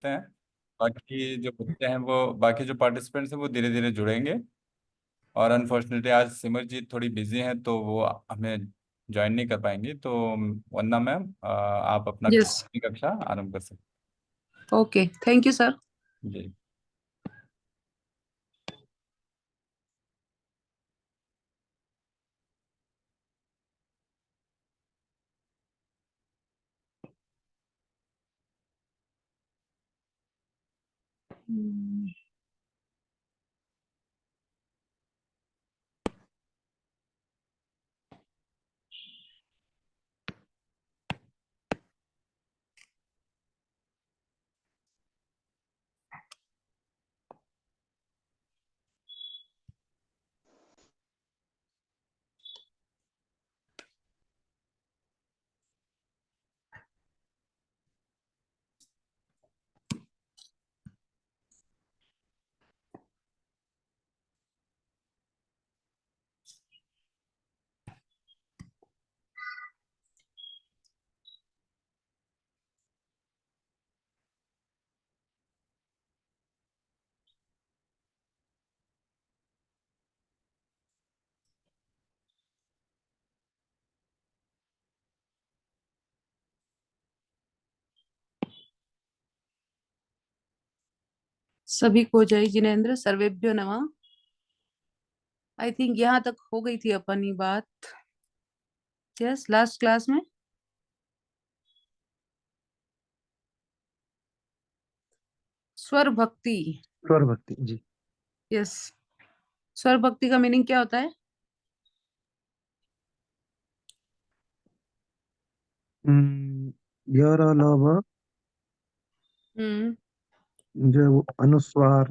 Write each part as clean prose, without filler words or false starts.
सकते हैं। बाकी जो पार्टिसिपेंट्स हैं वो धीरे धीरे जुड़ेंगे। और अनफॉर्चुनेटली आज सिमरजीत थोड़ी बिजी हैं तो वो हमें ज्वाइन नहीं कर पाएंगी, तो वरना मैम आप अपना यस, कक्षा आरंभ कर सकते ओके, थैंक यू सर। हैं जी। सभी को जय जिनेन्द्र, सर्वेभ्यो नमः। आई थिंक यहाँ तक हो गई थी अपनी बात। यस, लास्ट क्लास में स्वर भक्ति। स्वर भक्ति जी। यस, स्वर भक्ति का मीनिंग क्या होता है? यह अलावा हम्म। जो अनुस्वार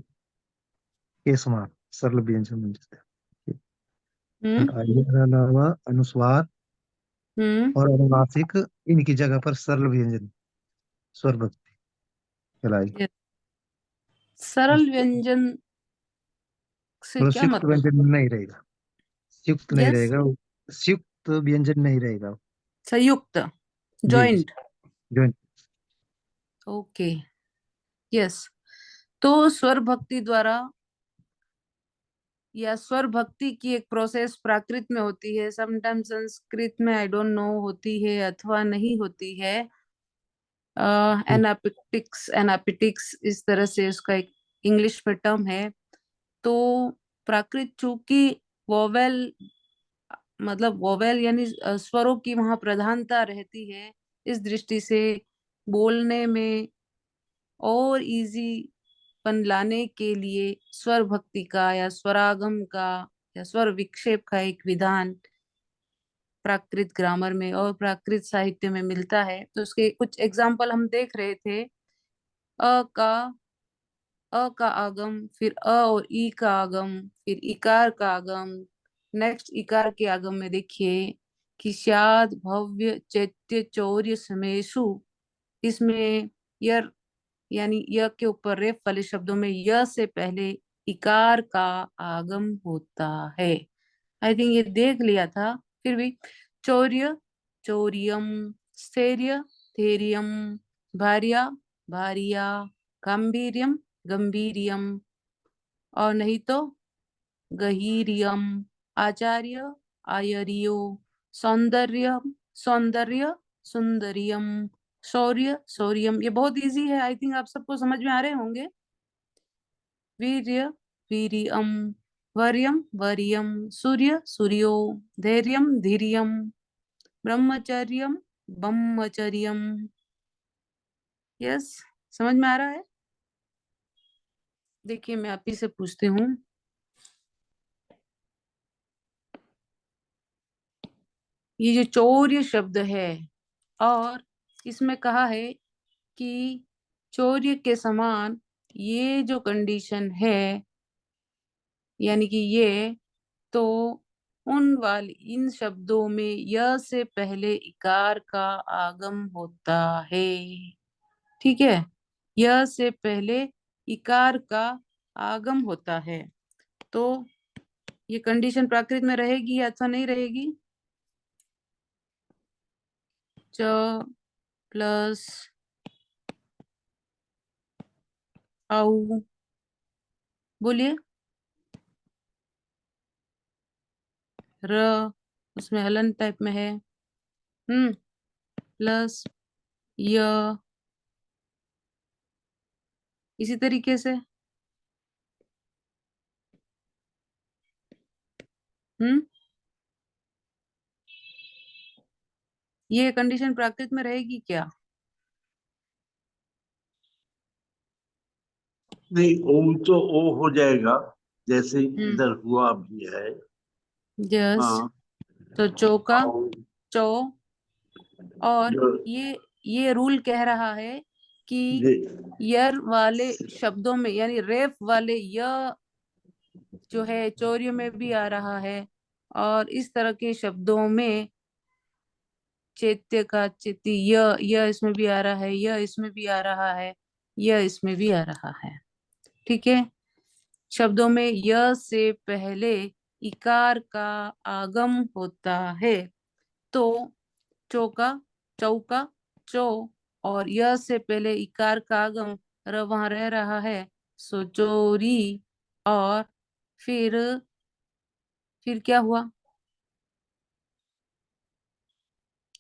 के समान सरल व्यंजन जैसे हम्म। यह अलावा अनुस्वार हम्म। और अनुनासिक इनकी जगह पर सरल व्यंजन स्वर भक्ति कहलाएगी। yes. सरल व्यंजन से मतलब क्या संयुक्त मतलब? व्यंजन नहीं रहेगा, संयुक्त नहीं यस, रहेगा, संयुक्त व्यंजन नहीं रहेगा। संयुक्त, जी जी। जॉइंट। जो ओके, यस। तो स्वर भक्ति द्वारा या स्वर भक्ति की एक प्रोसेस प्राकृत में होती है, समटाइम संस्कृत में आई डोंट नो होती है अथवा नहीं होती है। एनापिटिक्स इस तरह से उसका एक इंग्लिश में टर्म है। तो प्राकृत चूंकि वोवेल, मतलब वोवेल यानी स्वरों की वहां प्रधानता रहती है, इस दृष्टि से बोलने में और इजी पन लाने के लिए स्वर भक्ति का या स्वरागम का या स्वर विक्षेप का एक विधान प्राकृत ग्रामर में और प्राकृत साहित्य में मिलता है। तो उसके कुछ एग्जाम्पल हम देख रहे थे। अ का अ का आगम, फिर अ और ई का आगम, फिर इकार का आगम। नेक्स्ट इकार के आगम में देखिए कि शाद भव्य चैत्य चौर्य समेषु, इसमें यर यानी य के ऊपर रेफ वाले शब्दों में य से पहले इकार का आगम होता है। आई थिंक ये देख लिया था, फिर भी चौर्य, चौर्यम, स्थैर्य, स्थैर्यम, भार्या, भार्या, गांभीर्यम, गंभीर्यम, और नहीं तो गहीरियम, आचार्य, आयर्यो, सौंदर्य, सौंदर्य, सुंदरियम, शौर्य, शौर्यम। ये बहुत इजी है, आई थिंक आप सबको समझ में आ रहे होंगे। वीर्य, वीर्यम, वर्यम, वर्यम, सूर्य, सूर्यो, धैर्यम, धीर्यम, ब्रह्मचर्यम, ब्रह्मचर्यम। यस, समझ में आ रहा है? देखिए मैं आप ही से पूछती हूँ, ये जो चौर्य शब्द है और इसमें कहा है कि चौर्य के समान ये जो कंडीशन है, यानी कि ये, तो उन वाली इन शब्दों में य से पहले इकार का आगम होता है। ठीक है, य से पहले इकार का आगम होता है। तो ये कंडीशन प्राकृत में रहेगी या अथवा नहीं रहेगी? च प्लस आऊ, बोलिए। र, उसमें हलन टाइप में है। प्लस य, इसी तरीके से। हम्म ये कंडीशन प्राकृत में रहेगी क्या? नहीं, ओ तो ओ हो जाएगा, जैसे हम्म इधर हुआ भी है। यस। हाँ। तो चौका, और चौ। और जो ये रूल कह रहा है कि ये यर वाले शब्दों में, यानी रेफ वाले य जो है चौर्य में भी आ रहा है, और इस तरह के शब्दों में चैत्य का चिति, य इसमें भी आ रहा है, य इसमें भी आ रहा है, य इसमें भी आ रहा है। ठीक है। शब्दों में य से पहले इकार का आगम होता है, तो चौका, चौका, चौ, और य से पहले इकार का आगम वहां रह रहा है, सो चोरी। और फिर फिर क्या हुआ?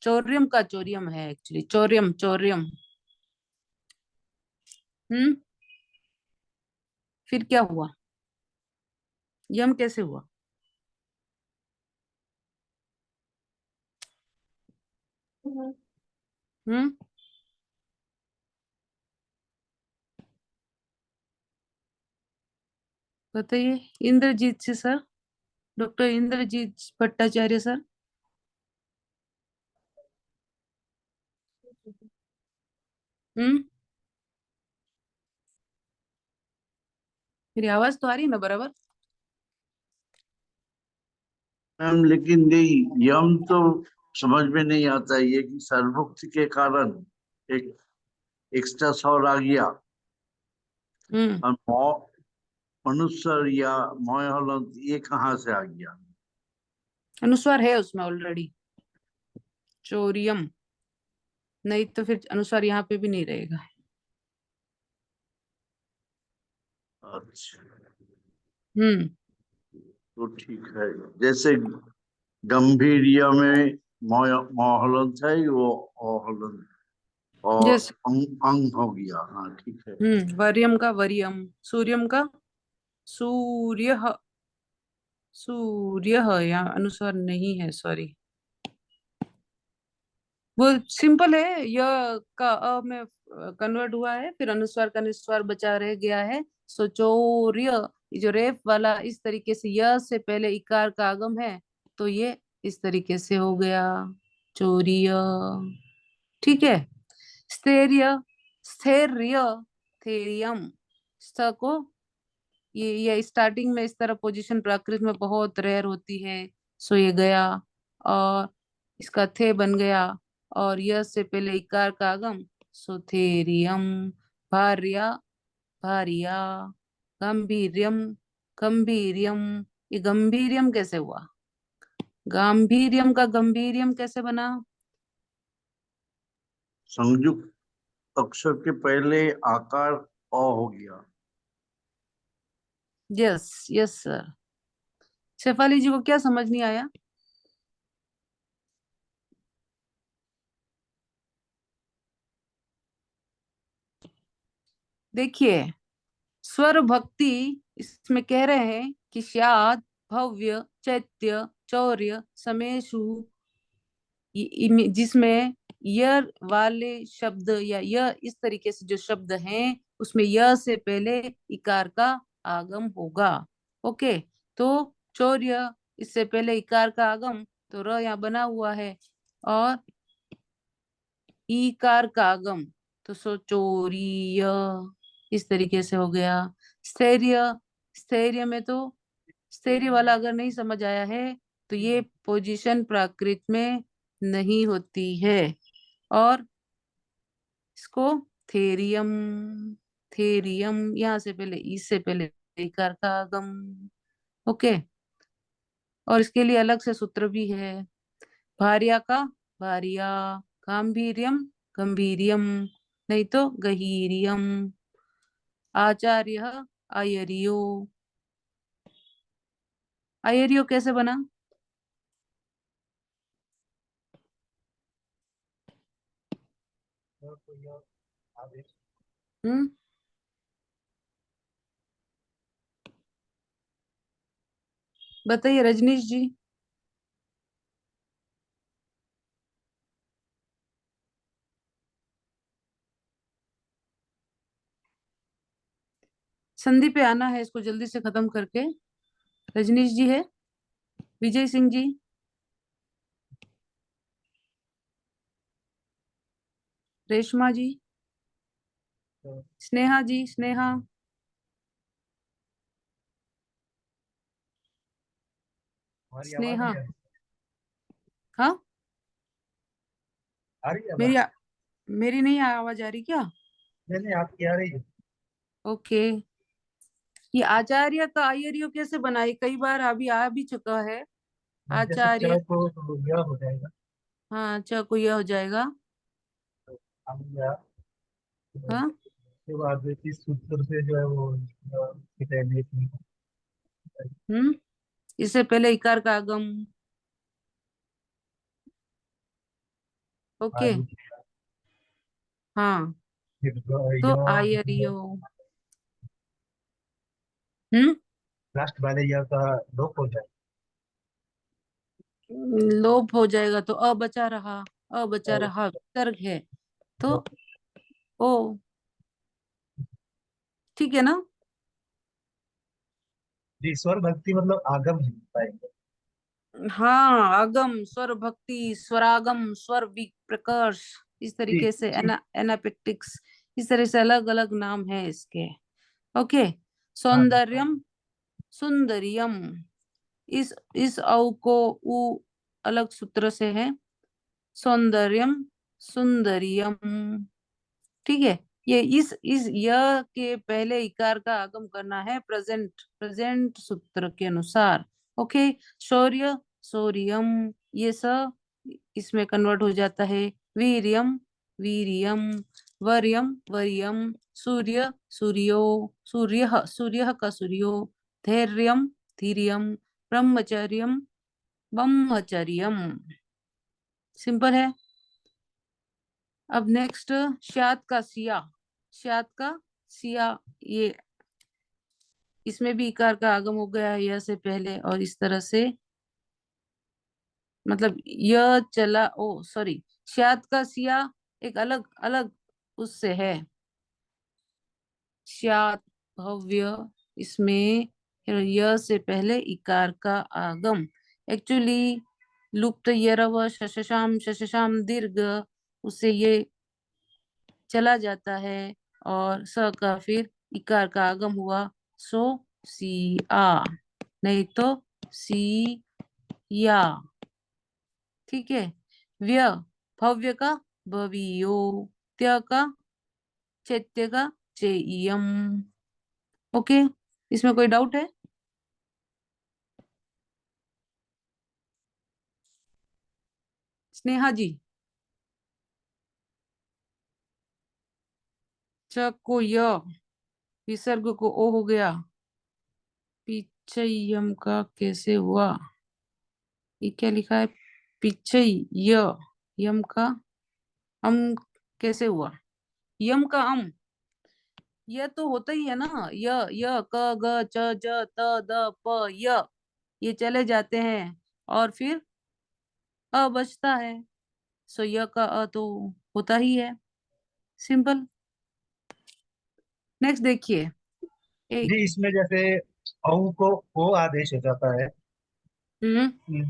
चौर्यम का चौर्यम है एक्चुअली, चौर्यम, चौर्यम। हम्म फिर क्या हुआ? यम कैसे हुआ? हम्म बताइए, इंद्रजीत से sir, doctor Indrajit Bhattacharya sir. हम्म मेरी आवाज तो आ रही है ना बराबर? मैम, लेकिन नहीं, यम तो समझ में नहीं आता, ये कि सर्वभुक्ति के कारण एक एक्स्ट्रा स्वर आ गया। हम्म और अनुस्वर या मय हलंत ये कहाँ से आ गया? अनुस्वार है उसमें ऑलरेडी, चोरियम। नहीं तो फिर अनुस्वार यहाँ पे भी नहीं रहेगा। अच्छा, हम्म तो ठीक है। जैसे गंभीर में मोहलंत है, वो अहलंत और जैसे अंग हो गया। हाँ, ठीक है। वर्यम का वरियम, सूर्यम का सूर्य, सूर्य यहाँ अनुस्वार नहीं है, सॉरी। वो सिंपल है, य का अ में कन्वर्ट हुआ है, फिर अनुस्वार का निस्वार बचा रह गया है। सो चौर्य, ये जो रेफ वाला इस तरीके से य से पहले इकार का आगम है, तो ये इस तरीके से हो गया, चौर्य। ठीक है। स्थैर्य, स्थैर्य, थेरियम। स्त को, ये स्टार्टिंग में इस तरह पोजीशन प्राकृत में बहुत रेयर होती है। सो ये गया, और इसका थे बन गया, और यह से पहले इकार का आगम, सो थेरियम। भार्या, भारिया, गंभीर्यम, गंभीर्यम। ये गंभीर्यम कैसे हुआ? गांभीर्यम का गंभीर्यम कैसे बना? संयुक्त अक्षर के पहले आकार अ हो गया। Yes, yes sir. Shefali ji को क्या समझ नहीं आया? देखिए, स्वर भक्ति इसमें कह रहे हैं कि शाद, भव्य, चैत्य, चौर्य, समेशु, जिसमें यर वाले शब्द या य इस तरीके से जो शब्द हैं, उसमें य से पहले इकार का आगम होगा। ओके। तो चौर्य, इससे पहले इकार का आगम, तो र यहाँ बना हुआ है, और ईकार का आगम, तो सो चोरीय, इस तरीके से हो गया। स्थैर्य, स्थैर्य में तो स्थैर्य वाला अगर नहीं समझ आया है, तो ये पोजीशन प्राकृत में नहीं होती है। और इसको थेरियम, थेरियम यहाँ से पहले, इससे पहले इकार का आगम। ओके। और इसके लिए अलग से सूत्र भी है। भार्या का भार्या, गांभीर्यम, गंभीरियम, नहीं तो गहीरियम। आचार्य, आयरियो। आयरियो कैसे बना? कोई और आदेश। हम्म बताइए रजनीश जी। संधि पे आना है इसको जल्दी से खत्म करके। रजनीश जी है, विजय सिंह जी, रेशमा जी, तो स्नेहा जी, स्नेहा, हमारी आवाज स्नेहा। नहीं आ रही? हाँ, आ रही है आवाज? मेरी मेरी नहीं आवाज आ रही क्या? नहीं नहीं, आपकी आ रही है। ओके। ये आचार्य का आयरियो कैसे बनाए, कई बार अभी आ भी चुका है। जैसे आचार्य, चाय को तो यह हो जाएगा। हाँ अच्छा को यह हो जाएगा। तो हम या हाँ, उसके बाद इस सूत्र से जो है वो पहले हम्म इससे पहले इकार का आगम। ओके। आगे हाँ, फिर तो आयरियो। हम्म लास्ट वाले यह का लोप हो जाए। लोप हो जाएगा तो अ बचा रहा, अ बचा और रहा विसर्ग है तो लोप। ओ। ठीक है ना? जी, स्वर भक्ति मतलब आगम ही पाएंगे। हाँ, आगम, स्वर भक्ति, स्वरागम, स्वर प्रकर्ष, इस जी तरीके से जी। एनापेक्टिक्स, इस तरह से अलग अलग नाम है इसके। ओके। हाँ सौंदर्यम, सुंदरियम, इस औ को उ अलग सूत्र से है। सौंदर्यम, सुंदरियम। ठीक है। ये इस य के पहले इकार का आगम करना है प्रेजेंट प्रेजेंट सूत्र के अनुसार। ओके। शौर्य, शौर्यम, ये स इसमें कन्वर्ट हो जाता है। वीर्यम, वीर्यम, वर्यम, वर्यम, सूर्य, सूर्यो, सूर्य, सूर्य का सूर्यो, धैर्यम, धीर्यम, ब्रह्मचर्यम, ब्रह्मचर्यम। सिंपल है। अब नेक्स्ट, शाद का सिया, शाद का सिया, ये इसमें भी इकार का आगम हो गया है यह से पहले, और इस तरह से मतलब यह चला, ओ सॉरी, शाद का सिया एक अलग अलग उससे है। शाद, भव्य, इसमें यह से पहले इकार का आगम। एक्चुअली लुप्त यरव शशशाम, शशशाम दीर्घ, उससे ये चला जाता है, और स का फिर इकार का आगम हुआ, सो सी आ, नहीं तो सी या। ठीक है। व्य, भव्य का भवियो, त्य का चैत्य का चेयम। ओके। इसमें कोई डाउट है? स्नेहा जी। च को य, विसर्ग को ओ हो गया, पिचयम का कैसे हुआ? ये क्या लिखा है? पिचय य, यम का अम कैसे हुआ? यम का अम, यह तो होता ही है ना। य क ग च ज त द प य, ये चले जाते हैं और फिर अ बचता है। सो य का अ तो होता ही है। सिंपल। नेक्स्ट देखिए। एक, जी, इसमें जैसे औ को ओ आदेश हो जाता है। हम्म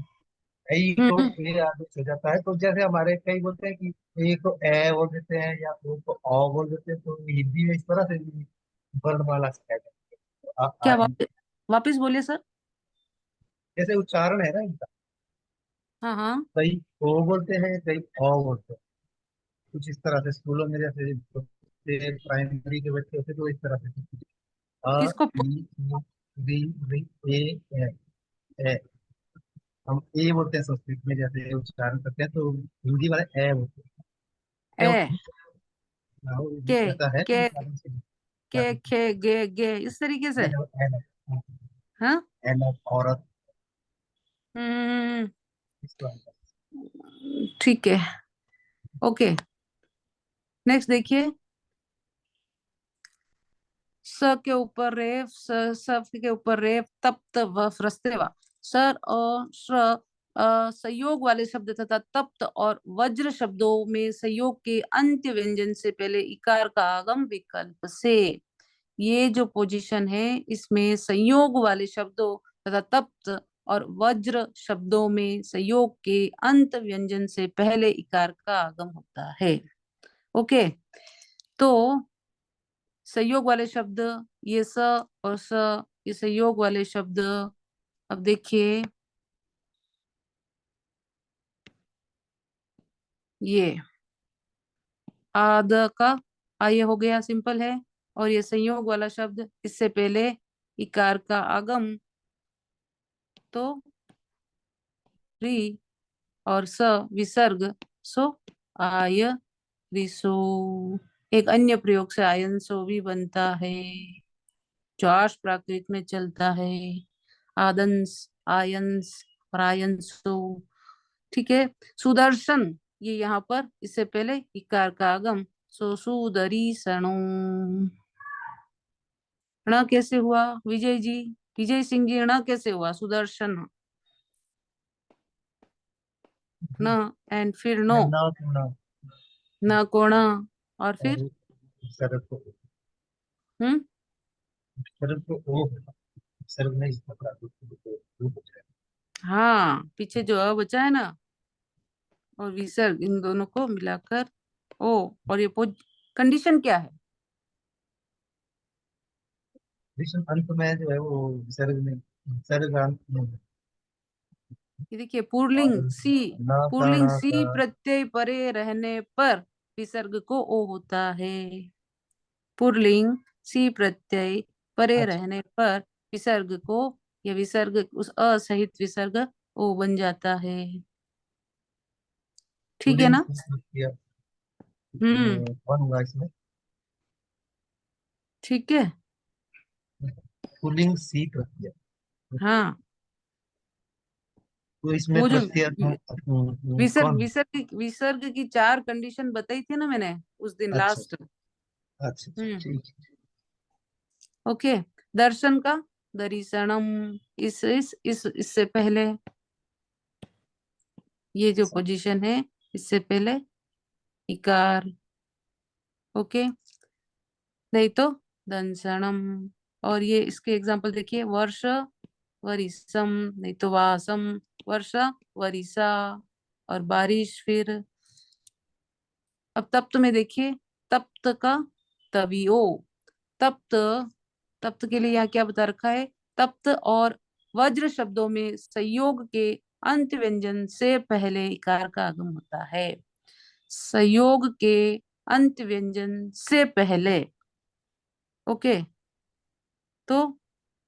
ऐ को हम्म ए आदेश हो जाता है, तो जैसे हमारे कई बोलते हैं कि ए को ए बोल देते हैं या ओ को औ बोल देते हैं, तो हिंदी में इस तरह से भी वर्णमाला सिखाई जाती है। तो क्या वापस बोलिए सर। जैसे उच्चारण है ना इनका, हाँ हाँ। कई ओ बोलते हैं, कई औ बोलते हैं। कुछ इस तरह से स्कूलों में जैसे प्राइमरी के बच्चे होते हैं, तो इस तरह से अ किसको ई उ, री री ए ए। हम ए बोलते हैं संस्कृत में, जैसे उच्चारण करते हैं तो हिंदी वाले ए बोलते हैं। ए ए होते हैं। हाँ, वो के ऐसा है तो के उच्चारण से। के, खे, गे, गे, इस तरीके से। एन एन हाँ। एन औरत हम्म। इस तरह का। ठीक है। ओके, नेक्स्ट देखिए। स के ऊपर रेफ, स के ऊपर रेफ, तप्त व फ्रस्तेवा। सर और श्र संयोग वाले शब्द तथा तप्त और वज्र शब्दों में संयोग के अंत्य व्यंजन से पहले इकार का आगम विकल्प से। ये जो पोजीशन है इसमें संयोग वाले शब्दों तथा तप्त और वज्र शब्दों में संयोग के अंत व्यंजन से पहले इकार का आगम होता है। ओके, तो संयोग वाले शब्द, ये स और स, ये संयोग वाले शब्द। अब देखिए, ये आद का ये हो गया, सिंपल है। और ये संयोग वाला शब्द, इससे पहले इकार का आगम, तो री और स विसर्ग, सो आय रिसो। एक अन्य प्रयोग से आयंसो भी बनता है, जो आर्ष प्राकृत में चलता है। आदंस, आयंस और आयंसो। ठीक है। सुदर्शन, ये यहाँ पर इससे पहले इकार का आगम, सो सुदरी सणो। ण कैसे हुआ विजय जी? विजय सिंह जी, ण कैसे हुआ सुदर्शन? न एंड फिर नो, ना ना न कोण, और फिर और सर्व को हम्म। सर्व को ओ सर्व नहीं पकड़ा तो रूप हो जाएगा। हाँ, पीछे जो अ बचा है ना, और विसर्ग, इन दोनों को मिलाकर ओ। और ये कंडीशन क्या है? विषम अंत में जो है वो सर्व में सर्व अंत में है। ये देखिए, और पुरलिंग सी, ना का पुरलिंग ना का सी प्रत्यय परे रहने पर विसर्ग को ओ होता है। पुरलिंग सी प्रत्यय परे अच्छा रहने पर विसर्ग को, या विसर्ग उस अ सहित विसर्ग ओ बन जाता है। ठीक है पुलिंग ना? किया हम्म। कौन हुआ इसमें ठीक है। पुलिंग सी प्रत्यय हाँ, तो इसमें वो जो प्रत्यय विसर्ग, कौन विसर्ग विसर्ग की 4 कंडीशन बताई थी ना मैंने उस दिन अच्छा लास्ट। अच्छा अच्छा हम्म। ठीक है ओके। दर्शन का दर्शनम, इस इससे पहले, ये जो पोजीशन है इससे पहले इकार। ओके, नहीं तो दंसनम। और ये इसके एग्जांपल देखिए, वर्ष वरिसम, नहीं तो वासम, वर्षा वरिसा, और बारिश फिर। अब तप्त में देखिए, तप्त का तवियो, तप्त, तप्त के लिए यहाँ क्या बता रखा है? तप्त और वज्र शब्दों में संयोग के अंत व्यंजन से पहले इकार का आगम होता है। संयोग के अंत व्यंजन से पहले। ओके, तो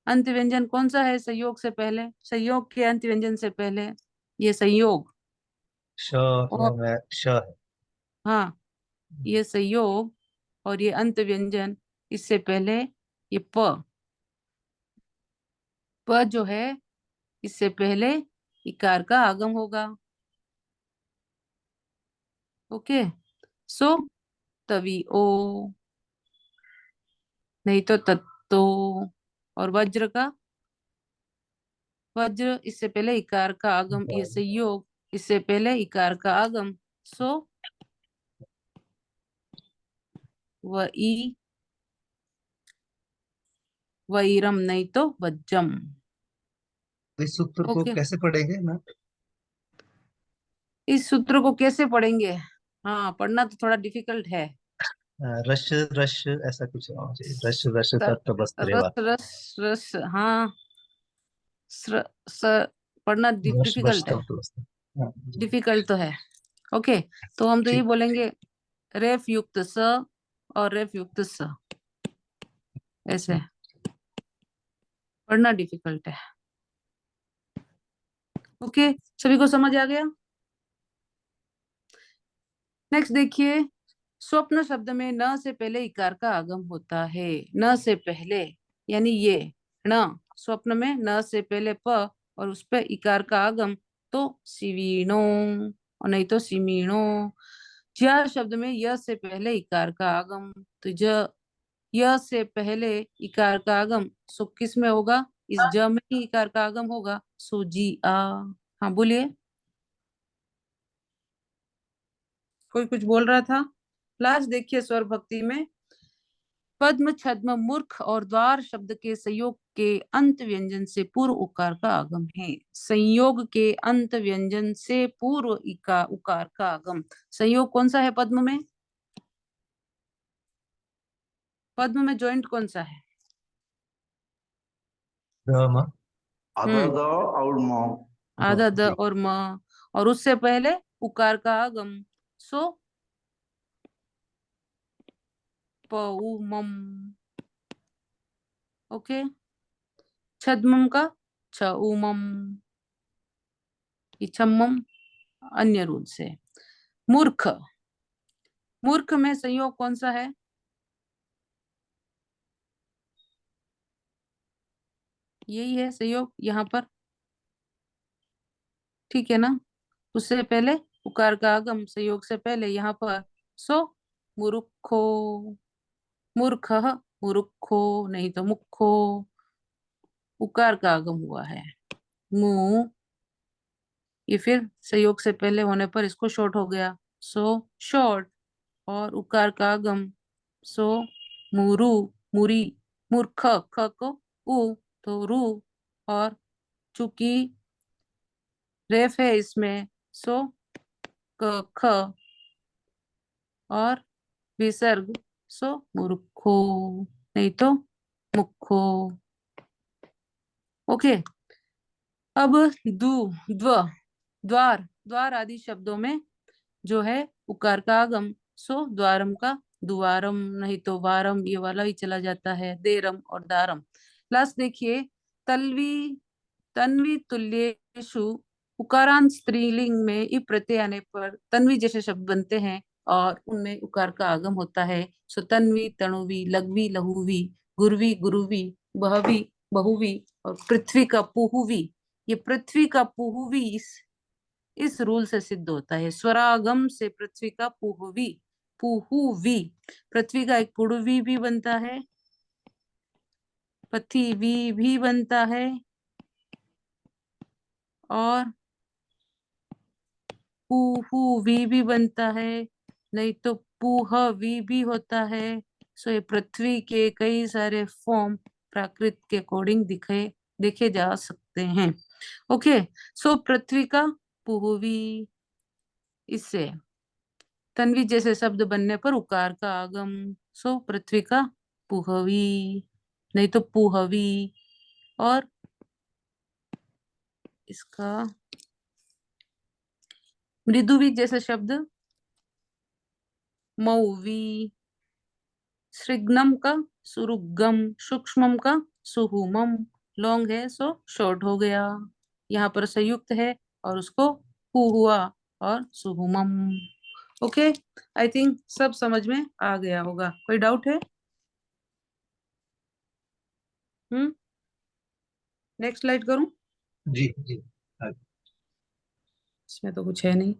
अंत व्यंजन कौन सा है संयोग से पहले? संयोग के अंत व्यंजन से पहले ये संयोग, श और है श है हाँ, ये संयोग और ये अंत व्यंजन, इससे पहले ये प, प जो है इससे पहले इकार का आगम होगा। ओके, सो तभी ओ, नहीं तो तत्तो। और वज्र का, वज्र इससे पहले इकार का आगम, ये संयोग इससे पहले इकार का आगम, सो व ई, वैरम, नहीं तो वज्रम। तो इस सूत्र को ओके, कैसे पढ़ेंगे ना इस सूत्र को कैसे पढ़ेंगे? हाँ, पढ़ना तो थोड़ा डिफिकल्ट है। रश रश ऐसा कुछ होना चाहिए रश रश तत्व रस बस्त्रेवा रस रस, हाँ, स्र, स, पढ़ना रश डिफिकल्ट है। तत्व बस्त्र हाँ, डिफिकल्ट तो है। ओके, तो हम तो ये ठीक बोलेंगे, रेफ युक्त स और रेफ युक्त स, ऐसे पढ़ना डिफिकल्ट है। ओके, सभी को समझ आ गया? नेक्स्ट देखिए, स्वप्न शब्द में न से पहले इकार का आगम होता है। न से पहले यानी ये न, स्वप्न में न से पहले प और उस पर इकार का आगम, तो सिवीणो और नहीं तो सिमीणो। ज शब्द में य से पहले इकार का आगम, तो ज य से पहले इकार का आगम, सो किस में होगा? इस ज में ही इकार का आगम होगा, सो जी आ। हाँ बोलिए, कोई कुछ बोल रहा था? लास्ट देखिए स्वर भक्ति में, पद्म छद्म मूर्ख और द्वार शब्द के संयोग के अंत व्यंजन से पूर्व उकार का आगम है। संयोग के अंत व्यंजन से पूर्व उकार का आगम। संयोग कौन सा है पद्म में? पद्म में जॉइंट कौन सा है? म। आधा द और म। आधा द जी। और म, और उससे पहले उकार का आगम, सो पौमम। ओके, छद्मम का छ उमम, ये छम्मम अन्य रूल से। मूर्ख, मूर्ख में संयोग कौन सा है? यही है संयोग यहाँ पर, ठीक है ना? उससे पहले उकार का आगम, संयोग से पहले यहाँ पर, सो मुरुखो, मूर्ख मुरुखो नहीं तो मुखो, उकार का आगम हुआ है मु, ये फिर संयोग से पहले होने पर इसको शॉर्ट हो गया, सो शॉर्ट। और उकार का आगम, सो मुरु, मुरी, मूर्ख, ख को उ तो रू, और चूंकि रेफ है इसमें, सो क ख, और विसर्ग, सो मुरुखो नहीं तो मुखो। ओके, अब दु, द्व, द्वार, द्वार आदि शब्दों में जो है उकार का आगम, सो द्वारम का दुआरम नहीं तो वारम, ये वाला ही चला जाता है, देरम और दारम। लास्ट देखिए, तलवी, तन्वी तुल्येषु उकारांत स्त्रीलिंग में इ प्रत्यय आने पर तन्वी जैसे शब्द बनते हैं और उनमें उकार का आगम होता है। सो तन्वी, तणुवी, लघवी, लघुवी, गुरवी, गुरुवी, बहवी, बहुवी, और पृथ्वी का पुहुवी। ये पृथ्वी का पुहुवी इस रूल से सिद्ध होता है, स्वरागम से पृथ्वी का पुहुवी, पुहुवी। पृथ्वी का एक पुड़वी भी बनता है, पृथ्वी भी बनता है, और पुहुवी भी बनता है, नहीं तो पुहवी भी होता है। सो ये पृथ्वी के कई सारे फॉर्म प्राकृत के अकॉर्डिंग देखे जा सकते हैं। ओके, सो पृथ्वी का पुहुवी, इससे तन्वी जैसे शब्द बनने पर उकार का आगम, सो पृथ्वी का पुहवी नहीं तो पुहवी, और इसका मृदुवी जैसे शब्द मौवी, सृग्नम का सुरुगम, सूक्ष्मम का सुहुमम, लॉन्ग है सो शॉर्ट हो गया, यहाँ पर संयुक्त है और उसको हु हुआ और सुहुमम। ओके, आई थिंक सब समझ में आ गया होगा, कोई डाउट है? नेक्स्ट स्लाइड करूं? जी जी। हाँ। इसमें तो कुछ है नहीं।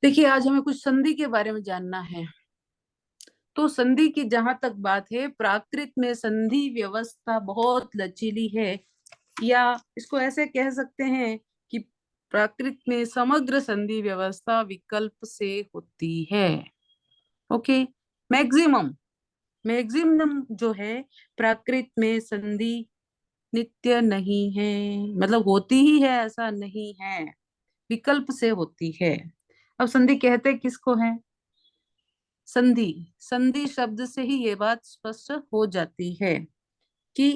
देखिए, आज हमें कुछ संधि के बारे में जानना है। तो संधि की जहां तक बात है, प्राकृत में संधि व्यवस्था बहुत लचीली है, या इसको ऐसे कह सकते हैं कि प्राकृत में समग्र संधि व्यवस्था विकल्प से होती है। ओके, मैक्सिमम, मैक्सिमम जो है प्राकृत में संधि नित्य नहीं है, मतलब होती ही है ऐसा नहीं है, विकल्प से होती है। अब संधि कहते किसको है? संधि, संधि शब्द से ही ये बात स्पष्ट हो जाती है कि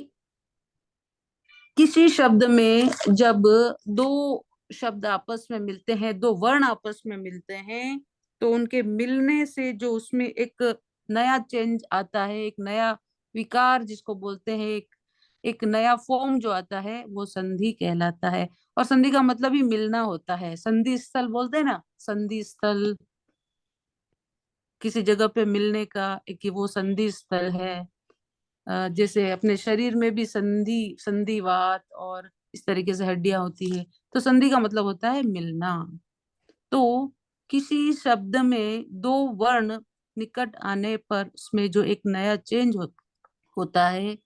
किसी शब्द में जब दो शब्द आपस में मिलते हैं, दो वर्ण आपस में मिलते हैं, तो उनके मिलने से जो उसमें एक नया चेंज आता है, एक नया विकार जिसको बोलते हैं, एक नया फॉर्म जो आता है वो संधि कहलाता है। और संधि का मतलब ही मिलना होता है। संधि स्थल बोलते हैं ना, संधि स्थल, किसी जगह पे मिलने का, कि वो संधि स्थल है। जैसे अपने शरीर में भी संधिवात और इस तरीके से हड्डियां होती है, तो संधि का मतलब होता है मिलना। तो किसी शब्द में दो वर्ण निकट आने पर उसमें जो एक नया चेंज होता है,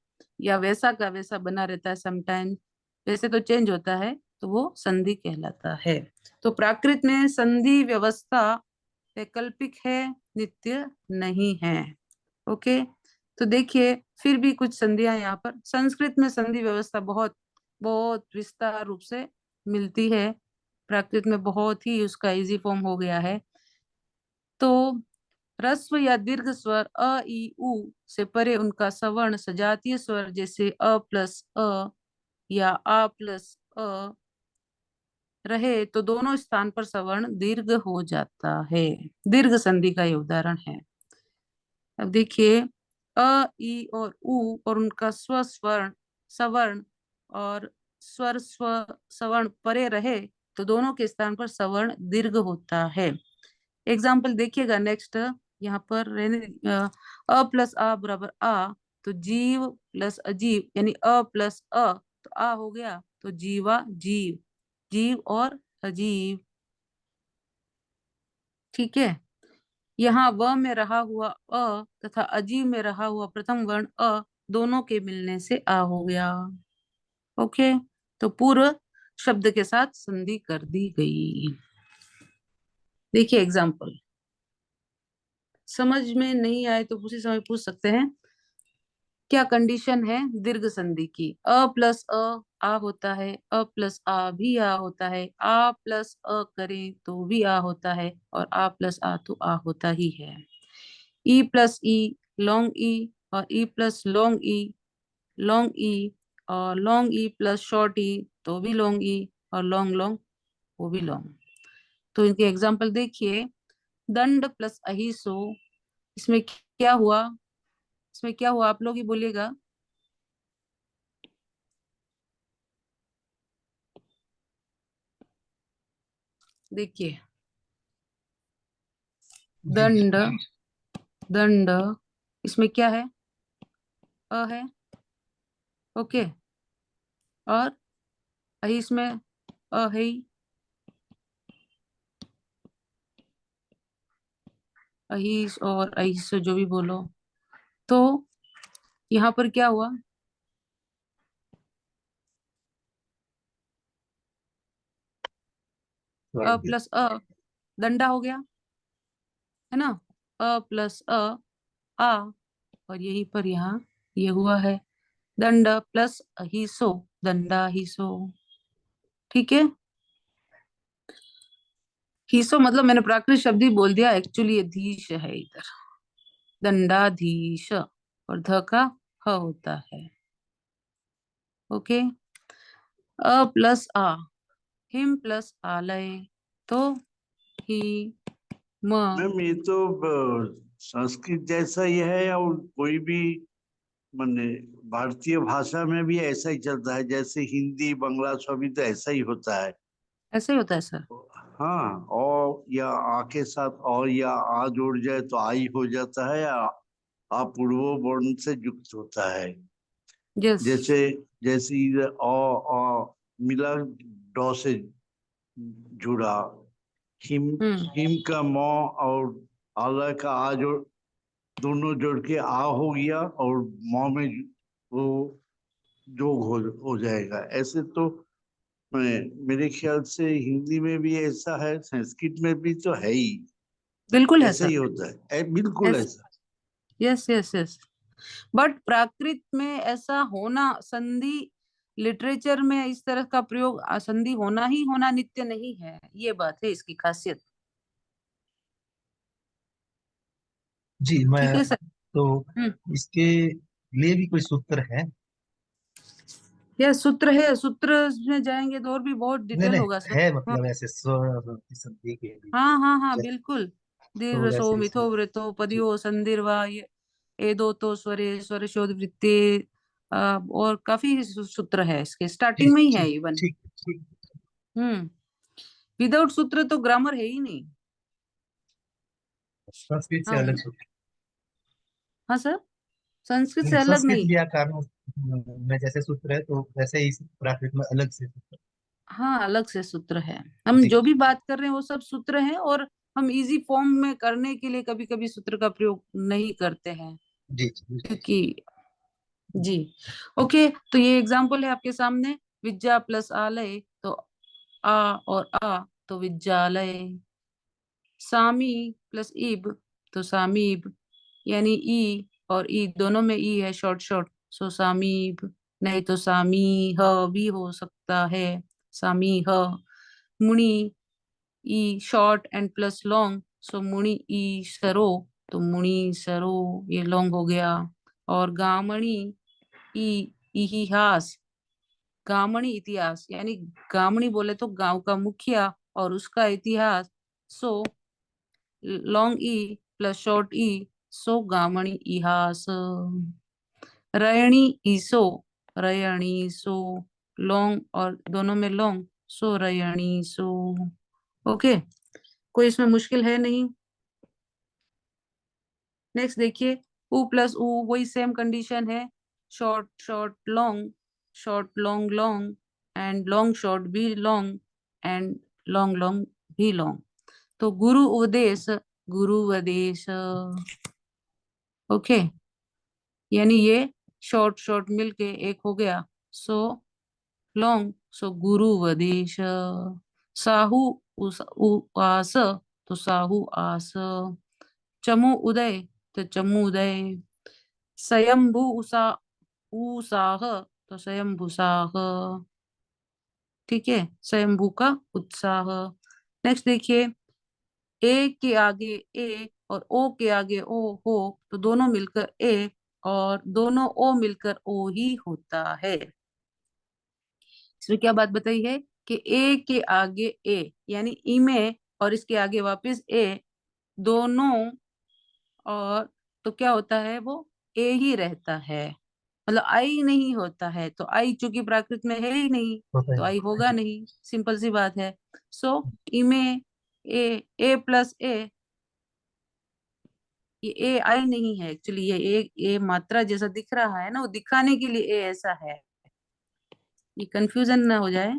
या वैसा का वैसा बना रहता है, समटाइम वैसे तो चेंज होता है, तो वो संधि कहलाता है। तो प्राकृत में संधि व्यवस्था वैकल्पिक है, नित्य नहीं है। ओके, तो देखिए फिर भी कुछ संधियां यहाँ पर। संस्कृत में संधि व्यवस्था बहुत बहुत विस्तार रूप से मिलती है। प्राकृत में बहुत ही उसका इजी फॉर्म हो गया है। तो ह्रस्व या दीर्घ स्वर अ ई उ से परे उनका सवर्ण सजातीय स्वर जैसे अ प्लस अ या आ प्लस अ रहे तो दोनों स्थान पर सवर्ण दीर्घ हो जाता है। दीर्घ संधि का ये उदाहरण है। अब देखिए, अ ई और उ और उनका स्व स्वर्ण सवर्ण और स्वर स्व सवर्ण परे रहे तो दोनों के स्थान पर सवर्ण दीर्घ होता है। एग्जाम्पल देखिएगा नेक्स्ट, यहाँ पर रहने अ प्लस आ बराबर आ, तो जीव प्लस अजीव यानी अ प्लस अ, तो आ हो गया, तो जीवा जीव, जीव और अजीव। ठीक है, यहाँ व में रहा हुआ अ तथा अजीव में रहा हुआ प्रथम वर्ण अ दोनों के मिलने से आ हो गया। ओके, तो पूर्व शब्द के साथ संधि कर दी गई। देखिए एग्जाम्पल, समझ में नहीं आए तो उसी समय पूछ सकते हैं। क्या कंडीशन है दीर्घ संधि की? अ प्लस अ आ होता है, अ प्लस आ भी आ होता है, आ प्लस अ करें तो भी आ होता है, और आ प्लस आ तो आ होता ही है। ई प्लस ई लॉन्ग ई, और ई प्लस लॉन्ग ई, और लॉन्ग ई प्लस शॉर्ट ई तो भी लॉन्ग ई, और लॉन्ग लॉन्ग वो भी लॉन्ग। तो इनके एग्जाम्पल देखिए, दंड प्लस अहिसो, इसमें क्या हुआ? इसमें क्या हुआ आप लोग ही बोलिएगा। देखिए, जी दंड दंड, इसमें क्या है? अ है। ओके, और अहिस में अ है ही, अहिस और अहिस जो भी बोलो। तो यहाँ पर क्या हुआ? अ प्लस अ दंडा हो गया, है ना? अ प्लस आ, और यहीं पर यहाँ ये हुआ है दंड प्लस अहिसो, दंडा हिसो। ठीक है, हिसो मतलब मैंने प्राकृत शब्द ही बोल दिया, एक्चुअली ये धीश है इधर, दंडाधीश, और ध का ह होता है। ओके, अ प्लस आ, हिम प्लस आलय, तो ही म। मैम ये तो संस्कृत जैसा ही है, और कोई भी माने भारतीय भाषा में भी ऐसा ही चलता है, जैसे हिंदी बंगला सभी तो ऐसा ही होता है। ऐसे ही होता है सर। हाँ, और या आ के साथ और या आ जोड़ जाए तो आई हो जाता है, या आ पूर्व वर्ण से युक्त होता है। यस। जैसे जैसे इधर अ मिला डॉ से जुड़ा, हिम हम्म। हिम का म और आला का आ जोड़, दोनों जोड़ के आ हो गया, और म में वो जोग हो जाएगा। ऐसे तो मेरे ख्याल से हिंदी में भी ऐसा है, संस्कृत में भी तो है ही, बिल्कुल है ऐसा सर। ही होता है, बिल्कुल यस ऐसा। Yes yes yes. बट प्राकृत में ऐसा होना, संधि लिटरेचर में इस तरह का प्रयोग, संधि होना ही होना नित्य नहीं है, ये बात है इसकी खासियत। जी, मैं ठीक है सर। तो हम्म। इसके लिए भी कोई सूत्र है? यह सूत्र है, सूत्र में जाएंगे तो और भी बहुत नहीं डिटेल नहीं, होगा सर। है हाँ मतलब ऐसे स्वर की संधि के लिए हाँ हाँ हाँ बिल्कुल। दीर्घ थोड़ा सो सा मिथो इसमें। वृतो जी पदियो संधिर्वा, ये ए दो तो स्वरे स्वर शोध वृत्ति और काफी सूत्र है इसके, स्टार्टिंग ठीक में ही है ठीक इवन। ठीक ठीक। विदाउट सूत्र तो ग्रामर है ही नहीं। संस्कृत से हाँ अलग सूत्र, हाँ सर, संस्कृत से अलग संस्कृत नहीं। व्याकरण में जैसे सूत्र है तो वैसे ही प्राकृत में अलग से सूत्र। हाँ अलग से सूत्र है, हम जी जो भी बात कर रहे हैं वो सब सूत्र हैं, और हम इजी फॉर्म में करने के लिए कभी कभी सूत्र का प्रयोग नहीं करते हैं, जी जी जी। क्योंकि जी। ओके, तो ये एग्जाम्पल है आपके सामने, विद्या प्लस आलय तो आ और आ तो विद्यालय, सामी प्लस इब तो सामीब, यानी ई और ई दोनों में ई है शॉर्ट शॉर्ट, सो सामीब। नहीं तो सामी ह भी हो सकता है, सामी ह। मुनि ई शॉर्ट एंड प्लस लॉन्ग, सो मुनि ई सरो तो मुनि सरो, ये लॉन्ग हो गया। और गामणी ई इतिहास, गामणी इतिहास यानी गामणी बोले तो गांव का मुखिया और उसका इतिहास, so long E plus short E, so गामणी इहास। रयणी ईसो, रयणी सो, लॉन्ग और दोनों में लॉन्ग, सो रयणी सो। ओके, कोई इसमें मुश्किल है नहीं। नेक्स्ट देखिए, उ प्लस उ वही सेम कंडीशन है, short short long, short long long, and long short भी लॉन्ग, एंड लॉन्ग लॉन्ग भी लॉन्ग। तो गुरु उपदेश, गुरु उपदेश। ओके, यानी ये शॉर्ट शॉर्ट मिलके एक हो गया, सो लॉन्ग, सो गुरु उपदेश। साहू आस तो साहू आस, चमु उदय तो चमु उदय, स्वयंभू उसाह तो स्वयंभू साह। ठीक है, स्वयंभू का उत्साह। नेक्स्ट देखिए, ए के आगे ए और ओ के आगे ओ हो तो दोनों मिलकर ए, और दोनों ओ मिलकर ओ ही होता है। इसमें क्या बात बताई है कि ए के आगे ए यानी ई में, और इसके आगे वापस ए, दोनों, और तो क्या होता है, वो ए ही रहता है, मतलब आई नहीं होता है। तो आई चूंकि प्राकृत में है ही नहीं, होता तो है। आई होगा नहीं, सिंपल सी बात है। सो इमे ए, ए प्लस ए, ये ए आई नहीं है एक्चुअली, ये ए मात्रा जैसा दिख रहा है ना, वो दिखाने के लिए ए ऐसा है, ये कंफ्यूजन ना हो जाए।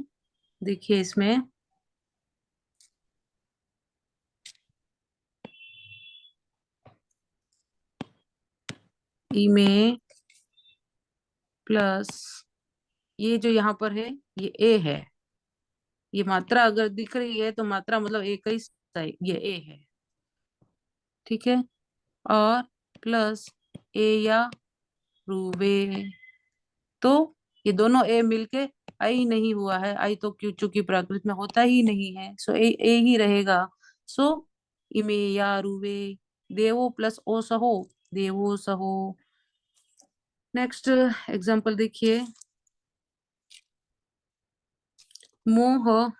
देखिए इसमें ई में प्लस ये जो यहाँ पर है ये ए है, ये मात्रा अगर दिख रही है तो मात्रा मतलब एक ही साइड, ये ए है। ठीक है, और प्लस ए या रूबे, तो ये दोनों ए मिलके आई नहीं हुआ है, आई तो क्यों चूंकि प्राकृत में होता ही नहीं है, सो ए ही रहेगा। सो इमे या रूबे, देवो प्लस ओ सहो, देवो सहो। नेक्स्ट एग्जांपल देखिए, मोह,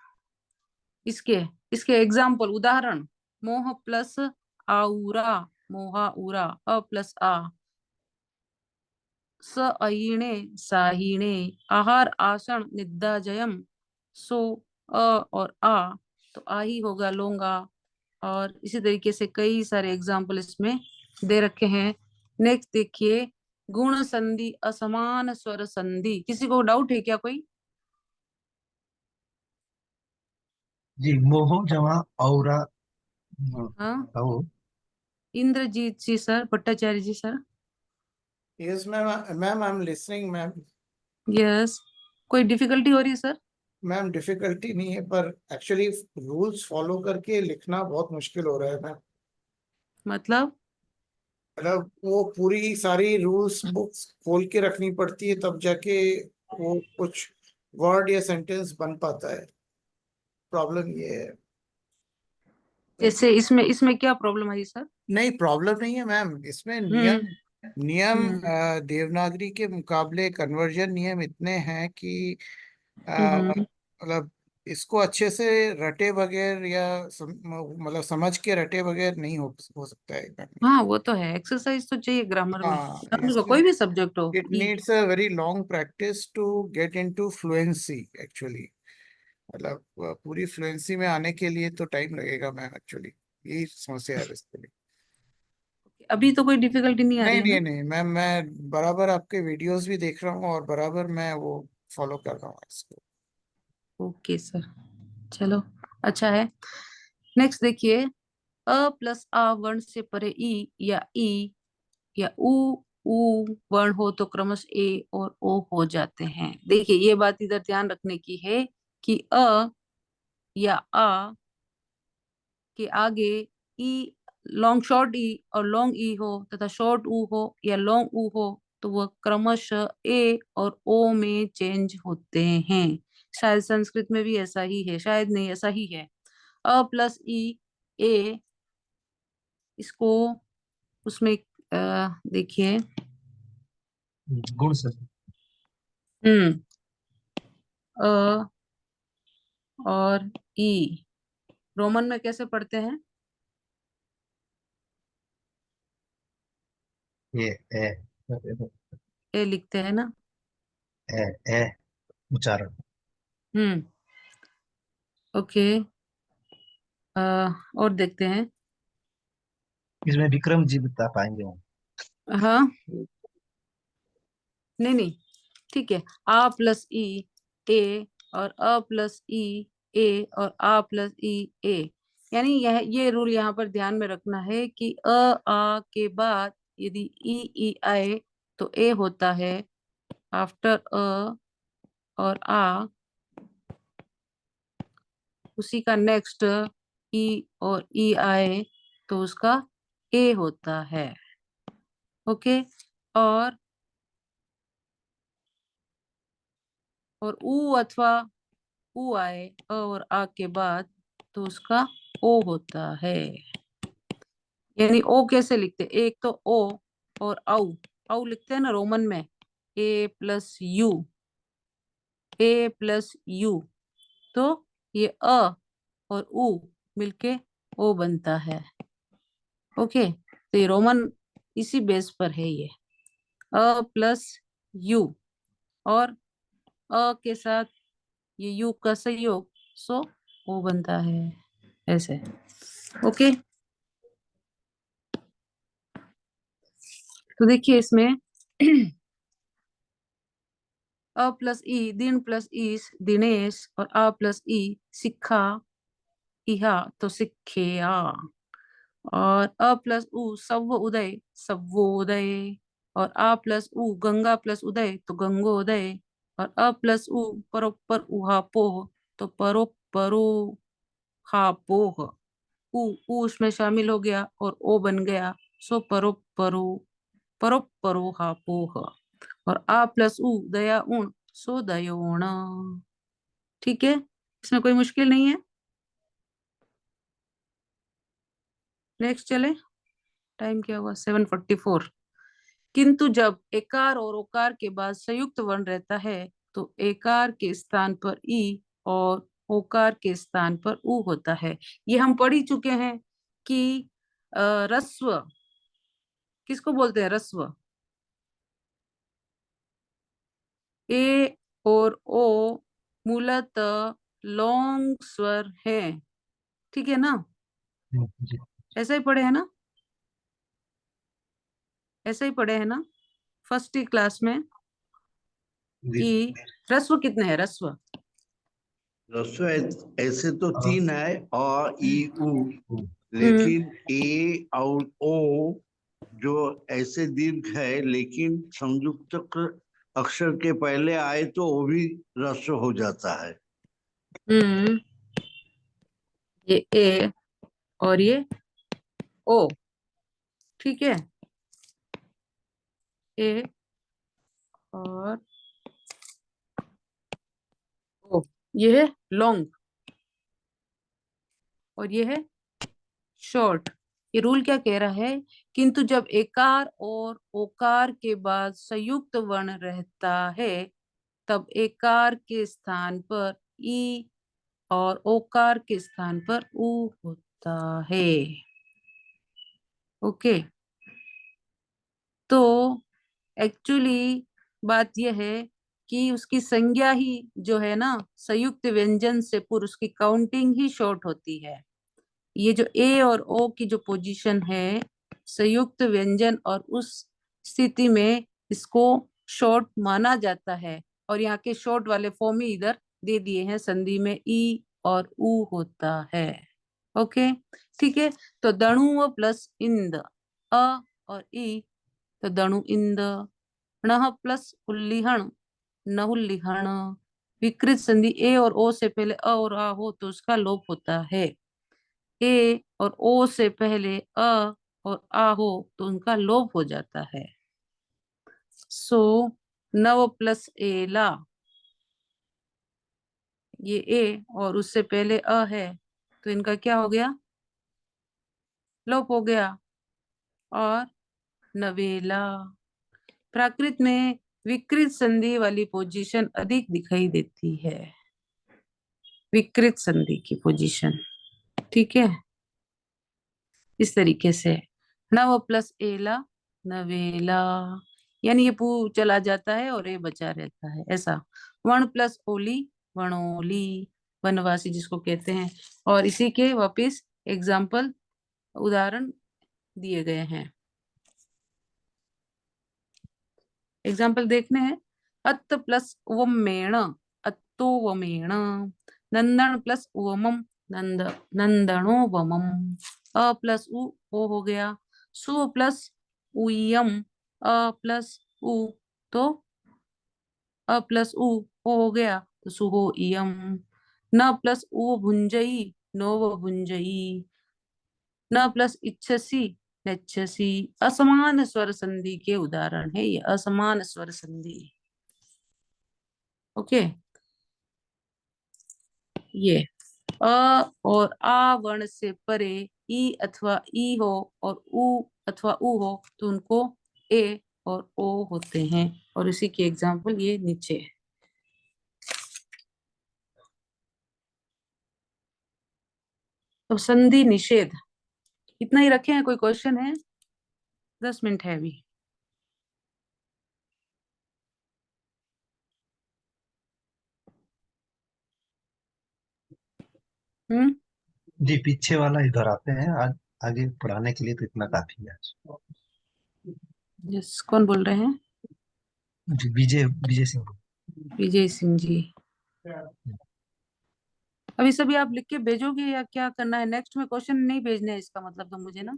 इसके इसके एग्जाम्पल उदाहरण, मोह प्लस आउरा, मोहा उरा, अ प्लस आ, स अयिणे साहिणे, आहार आसन निद्रा जयम, सो अ और आ तो आ ही होगा लोंगा। और इसी तरीके से कई सारे एग्जाम्पल इसमें दे रखे हैं। नेक्स्ट देखिए, गुण संधि असमान स्वर संधि, किसी को डाउट है क्या कोई? जी, मोहो जमा औरा हाँ, हो। Indrajit ji sir, Bhattacharya ji sir. Yes, ma'am. Ma'am, I'm listening, ma'am. Yes, कोई डिफिकल्टी हो रही है सर? मैम डिफिकल्टी नहीं है, पर एक्चुअली रूल्स फॉलो करके लिखना बहुत मुश्किल हो रहा है मैम। मतलब मतलब वो पूरी सारी रूल्स बुक्स खोल के रखनी पड़ती है, तब जाके वो कुछ वर्ड या सेंटेंस बन पाता है। प्रॉब्लम ये है। जैसे इसमें इसमें क्या प्रॉब्लम आई सर? नहीं, प्रॉब्लम नहीं है मैम, इसमें नियम हम्म नियम हम्म देवनागरी के मुकाबले कन्वर्जन नियम इतने हैं कि हम्म मतलब इसको अच्छे से रटे बगैर या मतलब समझ के रटे बगैर नहीं हो सकता है एग्जाम में। हाँ वो तो है, एक्सरसाइज तो चाहिए ग्रामर में, हाँ, ग्रामर का कोई भी सब्जेक्ट हो। it needs a very long practice to get into fluency actually। मतलब पूरी फ्लुएंसी में आने के लिए तो टाइम लगेगा मैम, एक्चुअली यही समस्या है बेसिकली। अभी तो कोई डिफिकल्टी नहीं आ रही नहीं है नहीं ना? नहीं मैम, मैं बराबर आपके वीडियोस भी देख रहा हूँ और बराबर मैं वो फॉलो कर रहा हूँ इसको। ओके सर, चलो अच्छा है। नेक्स्ट देखिए, अ प्लस आ वर्ण से परे ई या उ वर्ण हो तो क्रमश ए और ओ हो जाते हैं। देखिए ये बात इधर ध्यान रखने की है कि अ या आ के आगे ई, लॉन्ग शॉर्ट ई और लॉन्ग ई हो तथा शॉर्ट ऊ हो या लॉन्ग ऊ हो तो वह क्रमशः ए और ओ में चेंज होते हैं। शायद संस्कृत में भी ऐसा ही है, शायद नहीं, ऐसा ही है। अ प्लस ई ए, इसको उसमें देखिए, गुण से। हम्म, अ और ई रोमन में कैसे पढ़ते हैं? ये ए ए लिखते हैं ना? ए ए उच्चारण। हम्म, ओके। और देखते हैं। इसमें विक्रम जी बता पाएंगे हम। हाँ, नहीं नहीं, ठीक है। आ प्लस ई ए और अ प्लस ई ए और आ प्लस ई ए, यानी ये रूल यहाँ पर ध्यान में रखना है कि आ के बाद यदि ई आए तो ए होता है, आफ्टर अ और आ उसी का नेक्स्ट ई और ई आए तो उसका ए होता है। ओके। और ऊ अथवा ऊ आए अ और आ के बाद तो उसका ओ होता है। यानी ओ कैसे लिखते हैं? एक तो ओ और औ, औ लिखते हैं ना रोमन में, A plus U, A plus U, तो ये अ और उ मिलके ओ बनता है। ओके, तो ये रोमन इसी बेस पर है ये, अ प्लस यू और अ के साथ ये यू का संयोग, सो ओ बनता है ऐसे। ओके, तो देखिए इसमें अ प्लस ई दिन प्लस ईस दिनेश और अ प्लस ई सिक्खा इहा तो सिक्खेया, और अ प्लस उ सव्व उदय सव्वोदय, और आ प्लस उ गंगा प्लस उदय तो गंगोदय, और अ प्लस उ परोपर उहापोह तो परोपरो हापोह। उ उसमें शामिल हो गया और ओ बन गया, सो परोपरो परोपरो हापोह, और आ प्लस उ दया उण सो दयोण। ठीक है, इसमें कोई मुश्किल नहीं है। नेक्स्ट चले, टाइम क्या हुआ? 7:44। किंतु जब एकार और ओकार के बाद संयुक्त वर्ण रहता है तो एकार के स्थान पर ई और ओकार के स्थान पर उ होता है। ये हम पढ़ ही चुके हैं कि रस्व किसको बोलते हैं? रस्व ए और ओ मूलतः लॉन्ग स्वर है, ठीक है ना? जी ऐसा ही पढ़े हैं ना? ऐसा ही पढ़े हैं ना फर्स्ट क्लास में जी। कि रस्व कितने हैं? रस्व रसो ऐसे तो तीन है, अ ई उ, हम्म लेकिन ए और ओ जो ऐसे दीर्घ है, लेकिन संयुक्त अक्षर के पहले आए तो वो भी रस्व हो जाता है। हम्म, ये ए और ये ओ, ठीक है, ए और ओ, ये है लॉन्ग और ये है शॉर्ट। ये रूल क्या कह रहा है? किंतु जब एकार और ओकार के बाद संयुक्त वर्ण रहता है तब एकार के स्थान पर ई और ओकार के स्थान पर ऊ होता है। ओके, तो एक्चुअली बात यह है कि उसकी संज्ञा ही जो है ना, संयुक्त व्यंजन से पूर्व उसकी काउंटिंग ही शॉर्ट होती है। ये जो ए और ओ की जो पोजीशन है संयुक्त व्यंजन, और उस स्थिति में इसको शॉर्ट माना जाता है। और यहाँ के शॉर्ट वाले फॉर्म ही इधर दे दिए हैं, संधि में ई और ऊ होता है। ओके, ठीक है। तो दणु प्लस इंद, अ और ई, तो दणु इंद। णः प्लस उल्लिहण, नहुल्लिहण। विकृत संधि ए और ओ से पहले अ और आ हो तो उसका लोप होता है। ए और ओ से पहले अ और आ हो तो उनका लोप हो जाता है। सो नव प्लस एला, ये ए और उससे पहले अ है तो इनका क्या हो गया, लोप हो गया। और नवेला, प्राकृत में विकृत संधि वाली पोजीशन अधिक दिखाई देती है, विकृत संधि की पोजीशन। ठीक है, इस तरीके से नव प्लस एला, नवेला, यानी ये पू चला जाता है और ये बचा रहता है, ऐसा। वण प्लस ओली, वनोली, वनवासी जिसको कहते हैं। और इसी के वापिस एग्जाम्पल, उदाहरण दिए गए हैं, एग्जाम्पल देखने हैं। अत्त प्लस वमेण, अत्तो वमेण। नंदन प्लस वमम, नंद नंदनो वमम। अ प्लस ओ हो गया। सु प्लस उयम, अ प्लस उ, तो अ प्लस उ ओ हो गया तो सुहो इयम। न प्लस उ भुंजई, नोव भुंजई। न प्लस इच्छसी, नेच्छसी। असमान स्वर संधि के उदाहरण है ये, असमान स्वर संधि। ओके, ये अ और आ वर्ण से परे ई अथवा ई हो और उ अथवा उ हो तो उनको ए और ओ होते हैं। और इसी के एग्जाम्पल ये नीचे है। तो संधि निषेध इतना ही रखे हैं, कोई क्वेश्चन है? 10 मिनट है अभी। हम्म, जी पीछे वाला इधर आते हैं, आज आगे पढ़ाने के लिए तो इतना काफी है। यस, कौन बोल रहे हैं? जी विजय, विजय सिंह। विजय सिंह जी। अभी सभी आप लिख के भेजोगे या क्या करना है? नेक्स्ट में क्वेश्चन नहीं भेजने हैं इसका मतलब तो मुझे ना।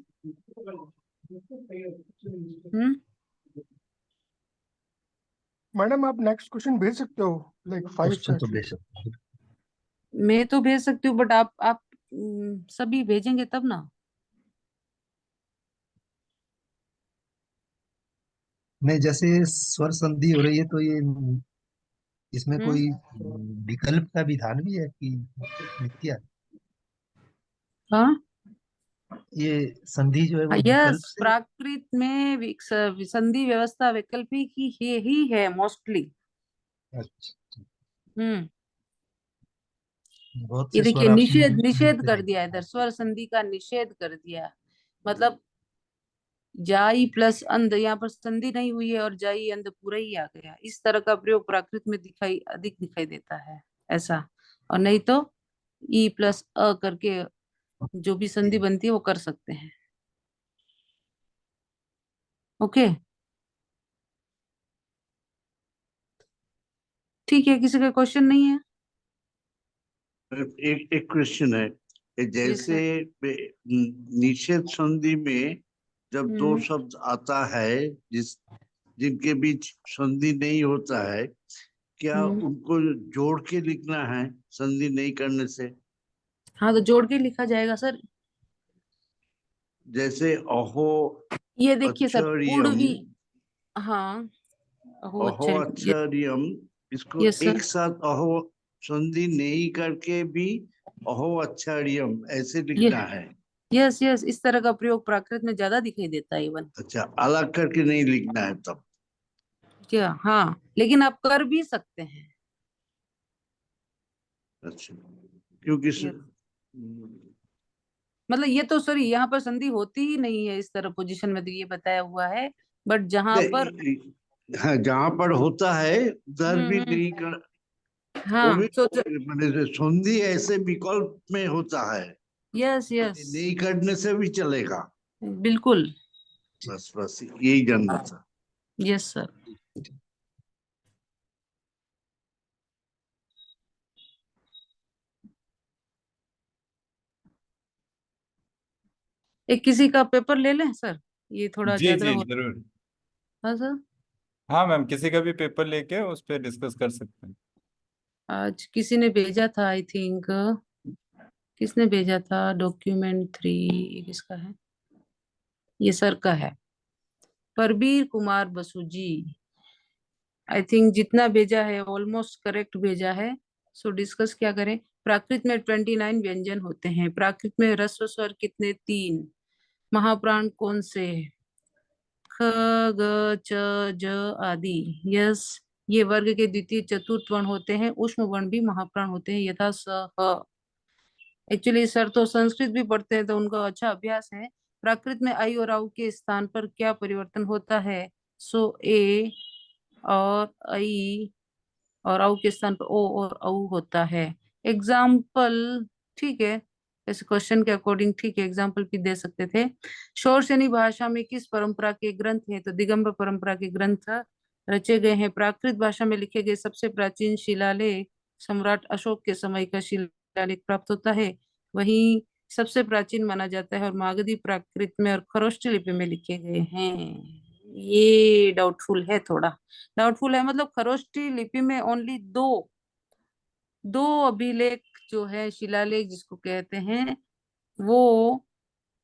हम्म, मैडम आप नेक्स्ट क्वेश्चन भेज सकते हो, लाइक 5 क्वेश्चन तो मिनट। बेशक। मैं तो भेज सकती हूँ बट आप सभी भेजेंगे तब ना। नहीं, जैसे स्वर संधि हो रही है तो ये इसमें हम्म, कोई विकल्प का विधान भी है कि नित्य हाँ, ये संधि जो है वो यस, विकल्प से। प्राकृत में संधि व्यवस्था वैकल्पिक ही है मोस्टली। अच्छा, हम्म, बहुत ये से देखिए स्वर आप निषेध निषेध मिलते कर दिया है नहीं। इधर, स्वर संधि का निषेध कर दिया। मतलब जाई प्लस अंध, यहाँ पर संधि नहीं हुई है और जाई अंध पूरा ही आ गया। इस तरह का प्रयोग प्राकृत में दिखाई अधिक दिखाई देता है, ऐसा। और नहीं तो ई प्लस अ करके जो भी संधि बनती है वो कर सकते हैं। ओके, ठीक है, किसी का क्वेश्चन नहीं है? एक एक क्वेश्चन है कि जी जैसे सर। निषेध संधि में जब दो हम्म, शब्द आता है जिनके बीच संधि नहीं होता है, क्या हम्म, उनको जोड़ के लिखना है संधि नहीं करने से? हाँ तो जोड़ के लिखा जाएगा सर। जैसे अहो ये देखिए सर, अच्छरियम, पूर्वी, हाँ, हो अहो अच्छा, अच्छरियम, इसको यस एक सर, साथ अहो संधि नहीं करके भी अहो अच्छरियम ऐसे ये, लिखना है। यस यस, इस तरह का प्रयोग प्राकृत में ज्यादा दिखाई देता है इवन। अच्छा, अलग करके नहीं लिखना है तब? क्या, हाँ, लेकिन आप कर भी सकते हैं। अच्छा, क्योंकि Yes. मतलब ये तो सॉरी यहाँ पर संधि होती ही नहीं है इस तरह पोजीशन में, तो ये बताया हुआ है, बट जहां पर हाँ, जहाँ पर होता है उधर भी नहीं कर, वो हाँ भी सो मैंने संधि ऐसे विकल्प में होता है, यस यस नहीं करने से भी चलेगा। बिल्कुल बस बस यही जानना था। Yes sir. एक किसी का पेपर ले लें सर, ये थोड़ा जी ज्यादा जी हो। जरूर। हाँ सर, हाँ मैम, किसी का भी पेपर लेके उस पर डिस्कस कर सकते हैं। आज किसी ने भेजा था आई थिंक, किसने भेजा था डॉक्यूमेंट 3, किसका है, ये सर का है, परबीर कुमार बसु जी। आई थिंक जितना भेजा है ऑलमोस्ट करेक्ट भेजा है। सो डिस्कस क्या करें। प्राकृत में 29 व्यंजन होते हैं। प्राकृत में ह्रस्व स्वर कितने? 3। महाप्राण कौन से? ख, ग, च, ज आदि। यस, ये वर्ग के द्वितीय चतुर्थ वर्ण होते हैं। ऊष्म वर्ण भी महाप्राण होते हैं, यथा स, ह। एक्चुअली सर तो संस्कृत भी पढ़ते हैं तो उनका अच्छा अभ्यास है। प्राकृत में आई और आउ के स्थान पर क्या परिवर्तन होता है? सो ए और आई, और औ के स्थान पर ओ और औ होता है। एग्जाम्पल, ठीक है, ऐसे क्वेश्चन के अकॉर्डिंग ठीक है, एग्जाम्पल भी दे सकते थे। शोरसेनी भाषा में किस परंपरा के ग्रंथ हैं? तो दिगंबर परंपरा के ग्रंथ रचे गए हैं। प्राकृत भाषा में लिखे गए सबसे प्राचीन शिलालेख सम्राट अशोक के समय का शिलालेख प्राप्त होता है, वहीं सबसे प्राचीन माना जाता है, और मागधी प्राकृत में और खरोष्ट लिपि में लिखे गए हैं। ये डाउटफुल है, थोड़ा डाउटफुल है, मतलब खरोष्टी लिपि में ओनली दो दो अभिलेख जो है, शिलालेख जिसको कहते हैं, वो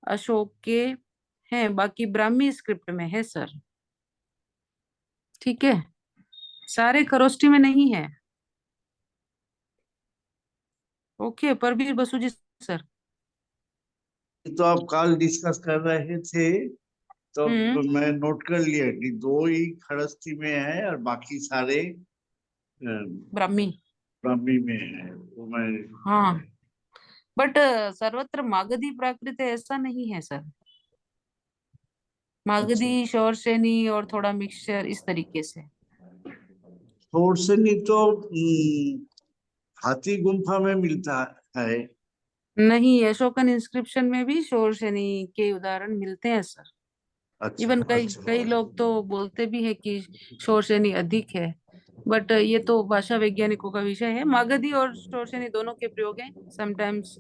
अशोक के हैं, बाकी ब्राह्मी स्क्रिप्ट में है सर। ठीक है, सारे खरोष्टी में नहीं है। ओके परवीर बसु जी सर। तो आप कल डिस्कस कर रहे थे तो हम्म, मैं नोट कर लिया कि 2 ही खड़स्ती में है और बाकी सारे ब्राह्मी। ब्राह्मी में है, वो मैं। हाँ, बट सर्वत्र मागधी प्राकृत है ऐसा नहीं है सर। अच्छा, मागधी, शौरसेनी और थोड़ा मिक्सचर इस तरीके से। छोर से नहीं तो हाथी गुम्फा में मिलता है। नहीं, अशोकन इंस्क्रिप्शन में भी शौरसेनी के उदाहरण मिलते हैं सर। अच्छा इवन कई अच्छा। कई लोग तो बोलते भी है कि शौरसेनी अधिक है, बट ये तो भाषा वैज्ञानिकों का विषय है। मागधी और शौरसेनी दोनों के प्रयोग हैं। समटाइम्स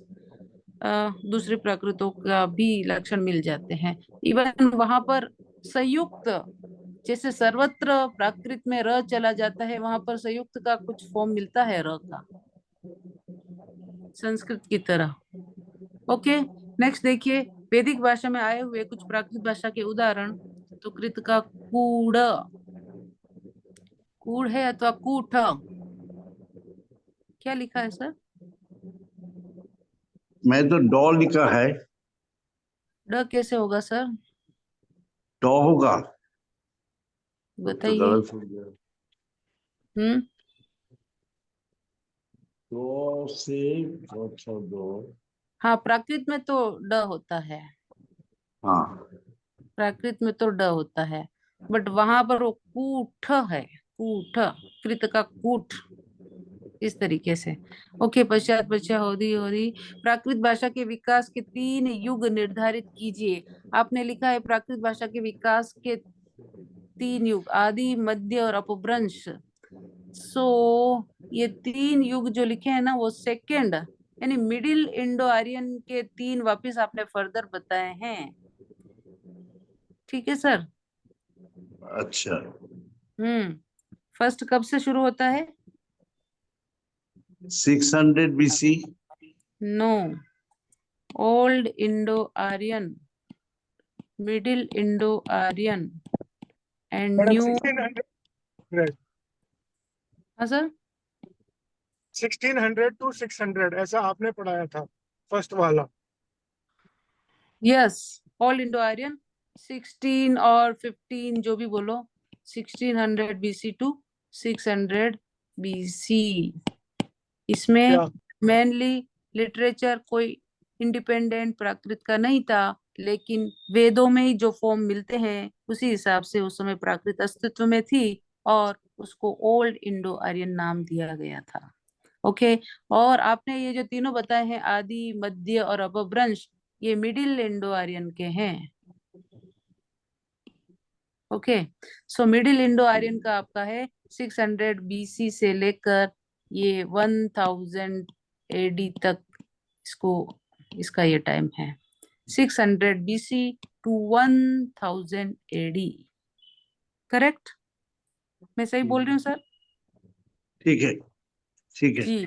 दूसरी प्राकृतों का भी लक्षण मिल जाते हैं। इवन वहां पर संयुक्त, जैसे सर्वत्र प्राकृत में र चला जाता है, वहां पर संयुक्त का कुछ फॉर्म मिलता है र का, संस्कृत की तरह। ओके, नेक्स्ट देखिए, वैदिक भाषा में आए हुए कुछ प्राकृत भाषा के उदाहरण। तो कृत का कूड़, कूड़ है अथवा कूठ, क्या लिखा है सर? मैं तो डॉ लिखा है। ड कैसे होगा सर? डॉ होगा, तो बताइए। गलत हो गया। हम्म, दो से अच्छा दो। हाँ प्राकृत में तो ड होता है, हाँ, प्राकृत में तो ड होता है, बट वहां पर वो कूठ है, कूठ, कृत का कूठ, इस तरीके से। ओके, पश्चात पश्चात होदी होदी। प्राकृत भाषा के विकास के 3 युग निर्धारित कीजिए। आपने लिखा है प्राकृत भाषा के विकास के 3 युग, आदि, मध्य और अपभ्रंश। सो ये 3 युग जो लिखे हैं ना, वो सेकेंड यानी मिडिल इंडो आर्यन के 3 वापिस आपने फर्दर बताए हैं। ठीक है सर। अच्छा। फर्स्ट कब से शुरू होता है? 600 BC। No, old Indo Aryan, middle Indo Aryan and madam new. 1600, हाँ सर, 1600 to 600 ऐसा आपने पढ़ाया था फर्स्ट वाला। यस, ओल्ड इंडो आर्यन 16 और 15 जो भी बोलो, 1600 BC टू 600 BC, इसमें क्या मेनली लिटरेचर कोई इंडिपेंडेंट प्राकृत का नहीं था, लेकिन वेदों में ही जो फॉर्म मिलते हैं उसी हिसाब से उस समय प्राकृत अस्तित्व में थी और उसको ओल्ड इंडो आर्यन नाम दिया गया था। ओके। और आपने ये जो तीनों बताए हैं, आदि, मध्य और अपभ्रंश, ये मिडिल इंडो आर्यन के हैं। Okay. So middle Indo Aryan का आपका है 600 बीसी से लेकर ये 1000 एडी तक, इसको इसका ये टाइम है 600 बीसी टू 1000 एडी। करेक्ट? मैं सही बोल रही हूँ सर? ठीक है, ठीक है। जी।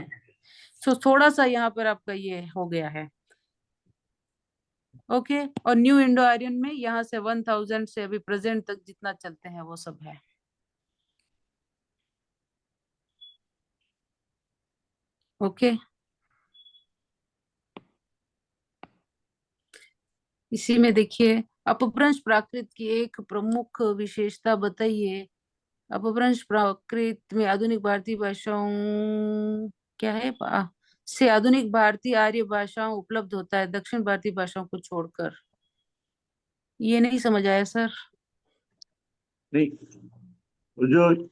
सो थोड़ा सा यहाँ पर आपका ये हो गया है। ओके। और न्यू इंडो आर्यन में यहाँ से 1000 से अभी प्रेजेंट तक जितना चलते हैं वो सब है। ओके। इसी में देखिए, अपभ्रंश प्राकृत की एक प्रमुख विशेषता बताइए। अपभ्रंश प्राकृत में आधुनिक भारतीय भाषाओं क्या है से आधुनिक भारतीय आर्य भाषाओं उपलब्ध होता है, दक्षिण भारतीय भाषाओं को छोड़कर। ये नहीं समझ आया सर? नहीं, जो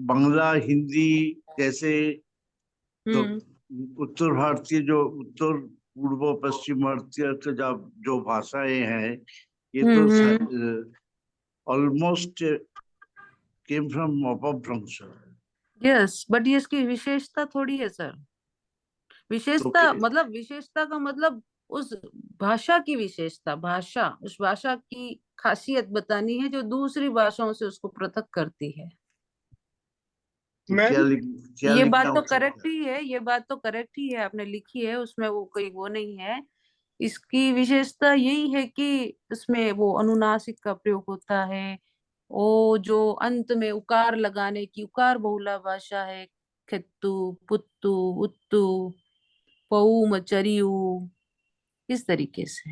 बांग्ला, हिंदी जैसे तो हम्म उत्तर भारतीय, जो उत्तर पूर्व पश्चिम भारतीय के जो भाषाएं हैं, ये तो हम्म। ऑलमोस्ट केम फ्रॉम अपभ्रंश। यस, बट ये इसकी विशेषता थोड़ी है सर। तो विशेषता का मतलब उस भाषा की विशेषता, भाषा, उस भाषा की खासियत बतानी है जो दूसरी भाषाओं से उसको पृथक करती है। क्या क्या ये बात लिखना तो हो करेक्ट सकता है? ही है, ये बात तो करेक्ट ही है, आपने लिखी है, उसमें वो कोई वो नहीं है। इसकी विशेषता यही है कि इसमें वो अनुनासिक का प्रयोग होता है। वो जो अंत में उकार लगाने की उकार बहुला भाषा है। खेत्तु, पुत्तु, उत्तु, पऊ, चरियु, इस तरीके से।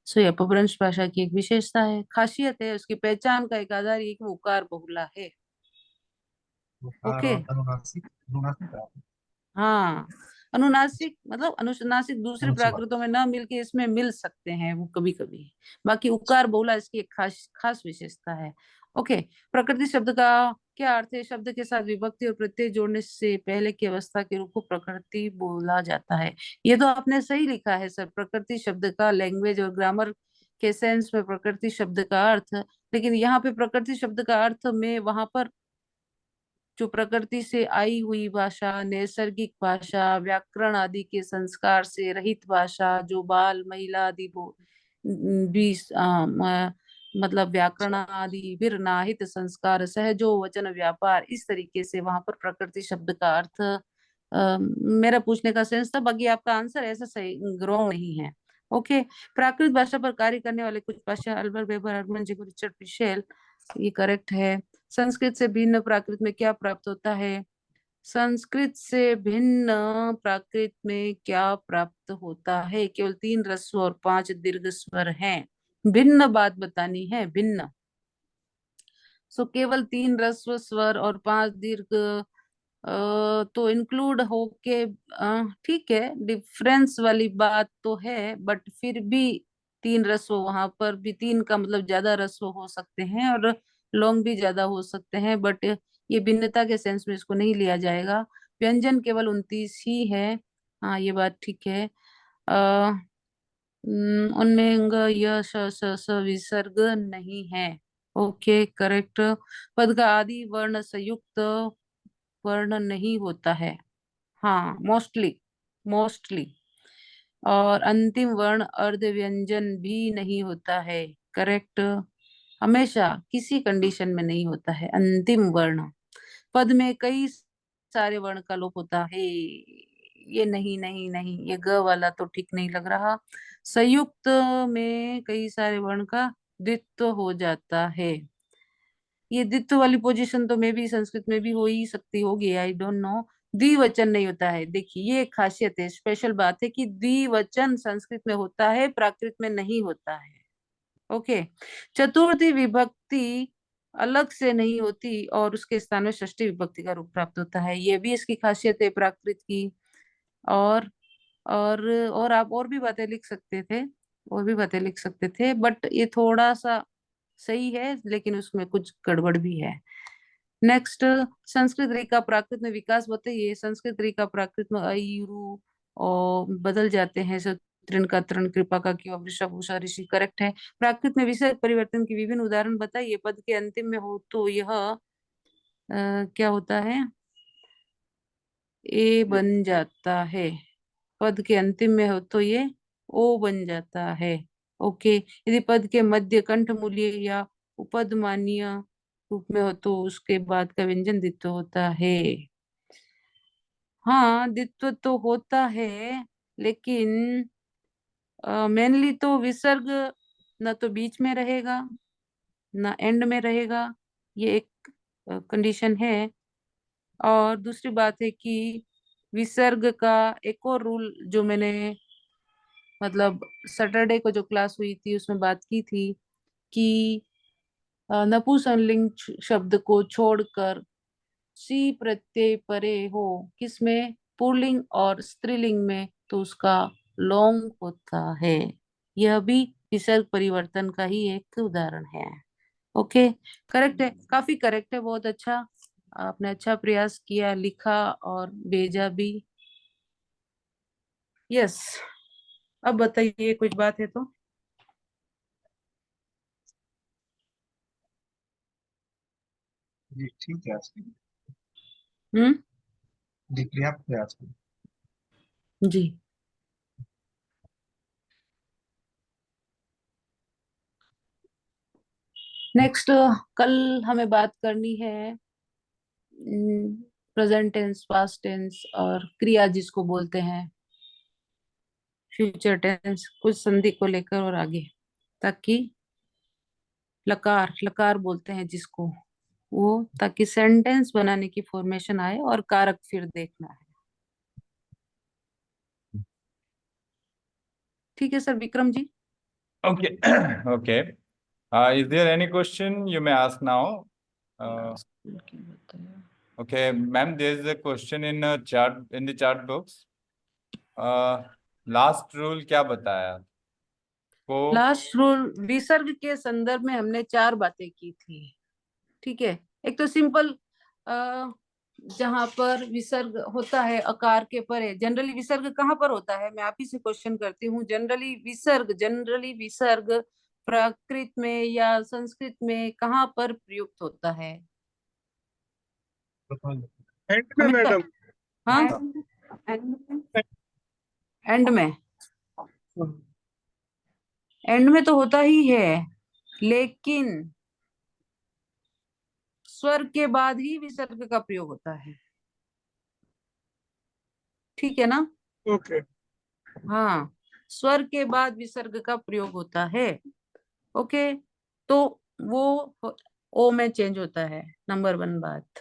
सो ये अपभ्रंश भाषा की एक विशेषता है, खासियत है, उसकी पहचान का एक आधार ये कि वो उकार बहुला है। उकार ओके। और अनुनासिक, अनुनासिक हाँ, अनुनासिक मतलब अनुनासिक दूसरे अनुस्वार। प्राकृतों में ना मिलके इसमें मिल सकते हैं वो कभी कभी। बाकी उकार बहुला इसकी एक खास खास विशेषता है। ओके। प्रकृति शब्द का क्या अर्थ है? शब्द के साथ विभक्ति और प्रत्यय जोड़ने से पहले की अवस्था के रूप को प्रकृति बोला जाता है। ये तो आपने सही लिखा है सर, प्रकृति शब्द का लैंग्वेज और ग्रामर के सेंस में प्रकृति शब्द का अर्थ। लेकिन यहाँ पे प्रकृति शब्द का अर्थ में वहां पर जो प्रकृति से आई हुई भाषा, नैसर्गिक भाषा, व्याकरण आदि के संस्कार से रहित भाषा, जो बाल, महिला आदि भी मतलब व्याकरण आदि फिर नाहित संस्कार, सहजो वचन व्यापार, इस तरीके से वहां पर प्रकृति शब्द का अर्थ मेरा पूछने का सेंस था। बाकी आपका आंसर ऐसा सही रॉन्ग नहीं है। ओके। प्राकृत भाषा पर कार्य करने वाले कुछ भाषा, अल्बर वेबर, हरमन जी, रिचर्ड पिशेल, ये करेक्ट है। संस्कृत से भिन्न प्राकृत में क्या प्राप्त होता है? संस्कृत से भिन्न प्राकृत में क्या प्राप्त होता है? केवल 3 ह्रस्व और 5 दीर्घ स्वर हैं। भिन्न बात बतानी है, भिन्न। सो केवल 3 ह्रस्व स्वर और 5 दीर्घ तो इंक्लूड होके ठीक है, डिफरेंस वाली बात तो है, बट फिर भी 3 ह्रस्व वहां पर भी, 3 का मतलब ज्यादा ह्रस्व हो सकते हैं और लॉन्ग भी ज्यादा हो सकते हैं, बट ये भिन्नता के सेंस में इसको नहीं लिया जाएगा। व्यंजन केवल 29 ही है। हाँ, ये बात ठीक है। आ, उनमें अंग य विसर्ग नहीं है। Okay, correct. पद का आदि वर्ण संयुक्त वर्ण नहीं होता है। हाँ, मोस्टली, मोस्टली। और अंतिम वर्ण अर्ध व्यंजन भी नहीं होता है। करेक्ट। हमेशा किसी कंडीशन में नहीं होता है अंतिम वर्ण। पद में कई सारे वर्ण का लोप होता है। ये नहीं नहीं नहीं, ये ग वाला तो ठीक नहीं लग रहा। संयुक्त में कई सारे वर्ण का द्वित्व हो जाता है। ये द्वित्व वाली पोजीशन तो मे भी संस्कृत में भी हो ही सकती होगी, आई डोंट नो। द्विवचन नहीं होता है। देखिए, ये एक खासियत है, स्पेशल बात है कि द्विवचन संस्कृत में होता है, प्राकृत में नहीं होता है। ओके। चतुर्थी विभक्ति अलग से नहीं होती और उसके स्थान में षष्ठी विभक्ति का रूप प्राप्त होता है। ये भी इसकी खासियत है प्राकृत की। और और आप और भी बातें लिख सकते थे, और भी बातें लिख सकते थे, बट ये थोड़ा सा सही है लेकिन उसमें कुछ गड़बड़ भी है। नेक्स्ट, संस्कृत री का प्राकृत में विकास बताइए। संस्कृत री का प्राकृत में अ, ई, रू और बदल जाते हैं। तृण का तृण, कृपा का क्यों, वृषभ उषा ऋषि, करेक्ट है। प्राकृत में विषय परिवर्तन की विभिन्न उदाहरण बताइए। पद के अंतिम में हो तो यह क्या होता है, ए बन जाता है। पद के अंतिम में हो तो ये ओ बन जाता है। ओके, यदि पद के मध्य कंठ मूल्य या उपदमानीय रूप में हो तो उसके बाद का व्यंजन द्वित्व होता है। हाँ, द्वित्व तो होता है, लेकिन मेनली तो विसर्ग न तो बीच में रहेगा ना एंड में रहेगा, ये एक कंडीशन है। और दूसरी बात है कि विसर्ग का एक और रूल जो मैंने मतलब सैटरडे को जो क्लास हुई थी उसमें बात की थी कि नपुंसकलिंग शब्द को छोड़कर सी प्रत्यय परे हो किसमें, पुल्लिंग और स्त्रीलिंग में, तो उसका लोंग होता है। यह भी विसर्ग परिवर्तन का ही एक उदाहरण है। ओके, करेक्ट है, काफी करेक्ट है, बहुत अच्छा। आपने अच्छा प्रयास किया, लिखा और भेजा भी। यस, अब बताइए कुछ बात है तो। जी ठीक है, आज की हम्म। जी पर्याप्त है आज की। जी। नेक्स्ट, कल हमें बात करनी है प्रेजेंट टेंस, पास्ट टेंस और क्रिया जिसको बोलते हैं फ्यूचर टेंस, कुछ संधि को लेकर और आगे, ताकि लकार लकार बोलते हैं जिसको, वो ताकि सेंटेंस बनाने की फॉर्मेशन आए और कारक फिर देखना है। ठीक है sir, Vikram ji. Okay. Okay. Is there any question you may ask now? Okay, ma'am, there is a question in chart in the chart box. Last rule क्या बताया को? लास्ट रूल विसर्ग के संदर्भ में हमने 4 बातें की थी। ठीक है, एक तो सिंपल, जहां पर विसर्ग होता है अकार के परे, जनरली विसर्ग कहाँ पर होता है, मैं आप ही से क्वेश्चन करती हूँ। जनरली विसर्ग प्राकृत में या संस्कृत में कहाँ पर प्रयुक्त होता है एंड में हमेशा? मैडम। हाँ, एंड में, एंड में तो होता ही है, लेकिन स्वर के बाद ही विसर्ग का प्रयोग होता है। ठीक है ना? ओके। हाँ, स्वर के बाद विसर्ग का प्रयोग होता है। ओके, तो वो ओ में चेंज होता है, नंबर 1 बात।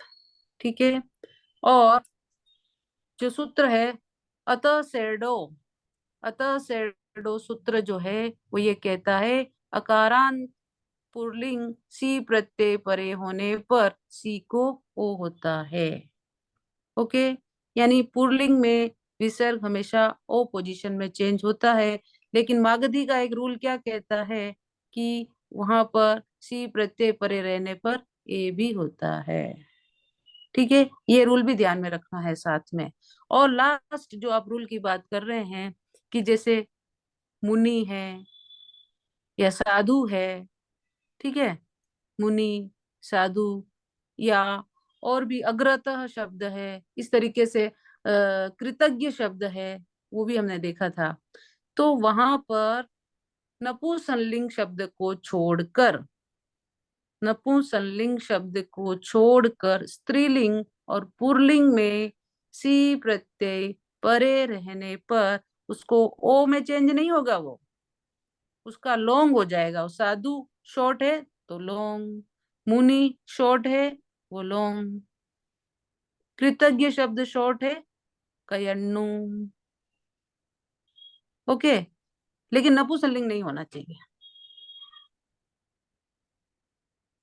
ठीक है, और जो सूत्र है अतः सेडो, अतः सेडो सूत्र जो है वो ये कहता है अकारांत पुल्लिंग सी प्रत्यय परे होने पर सी को ओ होता है। ओके, यानी पुल्लिंग में विसर्ग हमेशा ओ पोजीशन में चेंज होता है, लेकिन मागधी का एक रूल क्या कहता है कि वहां पर सी प्रत्यय परे रहने पर ए भी होता है। ठीक है, ये रूल भी ध्यान में रखना है साथ में। और लास्ट जो आप रूल की बात कर रहे हैं कि जैसे मुनि है या साधु है, ठीक है, मुनि, साधु, या और भी अग्रतः शब्द है, इस तरीके से कृतज्ञ शब्द है, वो भी हमने देखा था। तो वहां पर नपुंसकलिंग शब्द को छोड़कर, नपुंसकलिंग शब्द को छोड़कर स्त्रीलिंग और पुल्लिंग में सी प्रत्यय परे रहने पर उसको ओ में चेंज नहीं होगा, वो उसका लोंग हो जाएगा। साधु शॉर्ट है तो लोंग, मुनि शॉर्ट है वो लोंग, कृतज्ञ शब्द शॉर्ट है कयन्नु। ओके, लेकिन नपुंसकलिंग नहीं होना चाहिए।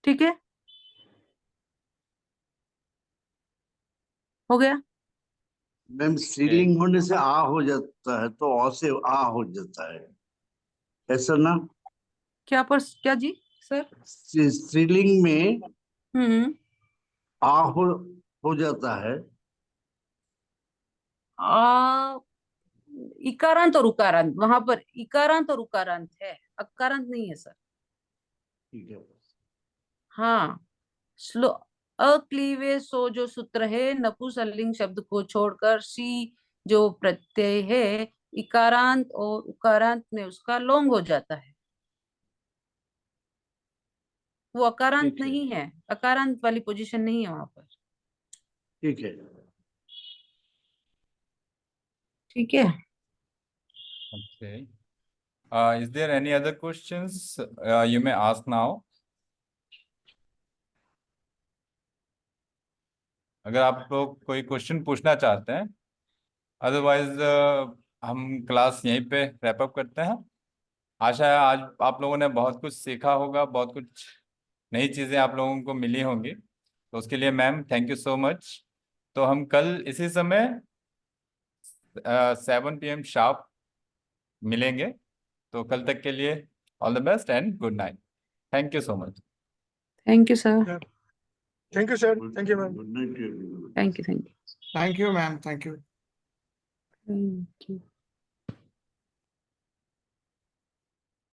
ठीक है, हो गया। मैम स्त्रीलिंग होने से आ हो जाता है तो अ से आ हो जाता है, ऐसा ना? क्या जी सर? स्त्रीलिंग में हम्म। आ हो जाता है। आ इकारांत और उकारांत, वहां पर इकारांत और उकारांत है, अकारांत नहीं है सर। ठीक है। हाँ, श्लो अक्लीवे सो जो सूत्र है, नपुंसकलिंग शब्द को छोड़कर सी जो प्रत्यय है, इकारांत और उकारांत में उसका लोंग हो जाता है। वो अकारांत ठीक है। नहीं है, अकारांत वाली पोजीशन नहीं है वहां पर। ठीक है। ठीक है। Okay. Is there any other questions you may ask now? अगर आप लोग कोई क्वेश्चन पूछना चाहते हैं, अदरवाइज हम क्लास यहीं पे रैप अप करते हैं। आशा है आज आप लोगों ने बहुत कुछ सीखा होगा, बहुत कुछ नई चीज़ें आप लोगों को मिली होंगी, तो उसके लिए ma'am thank you so much. तो हम कल इसी समय 7 PM शार्प मिलेंगे। तो कल तक के लिए all the best and good night. Thank you so much. Thank you sir. Thank you, sir. Thank you, ma'am. Good night. Thank you. Thank you, ma'am. Thank you. Thank you.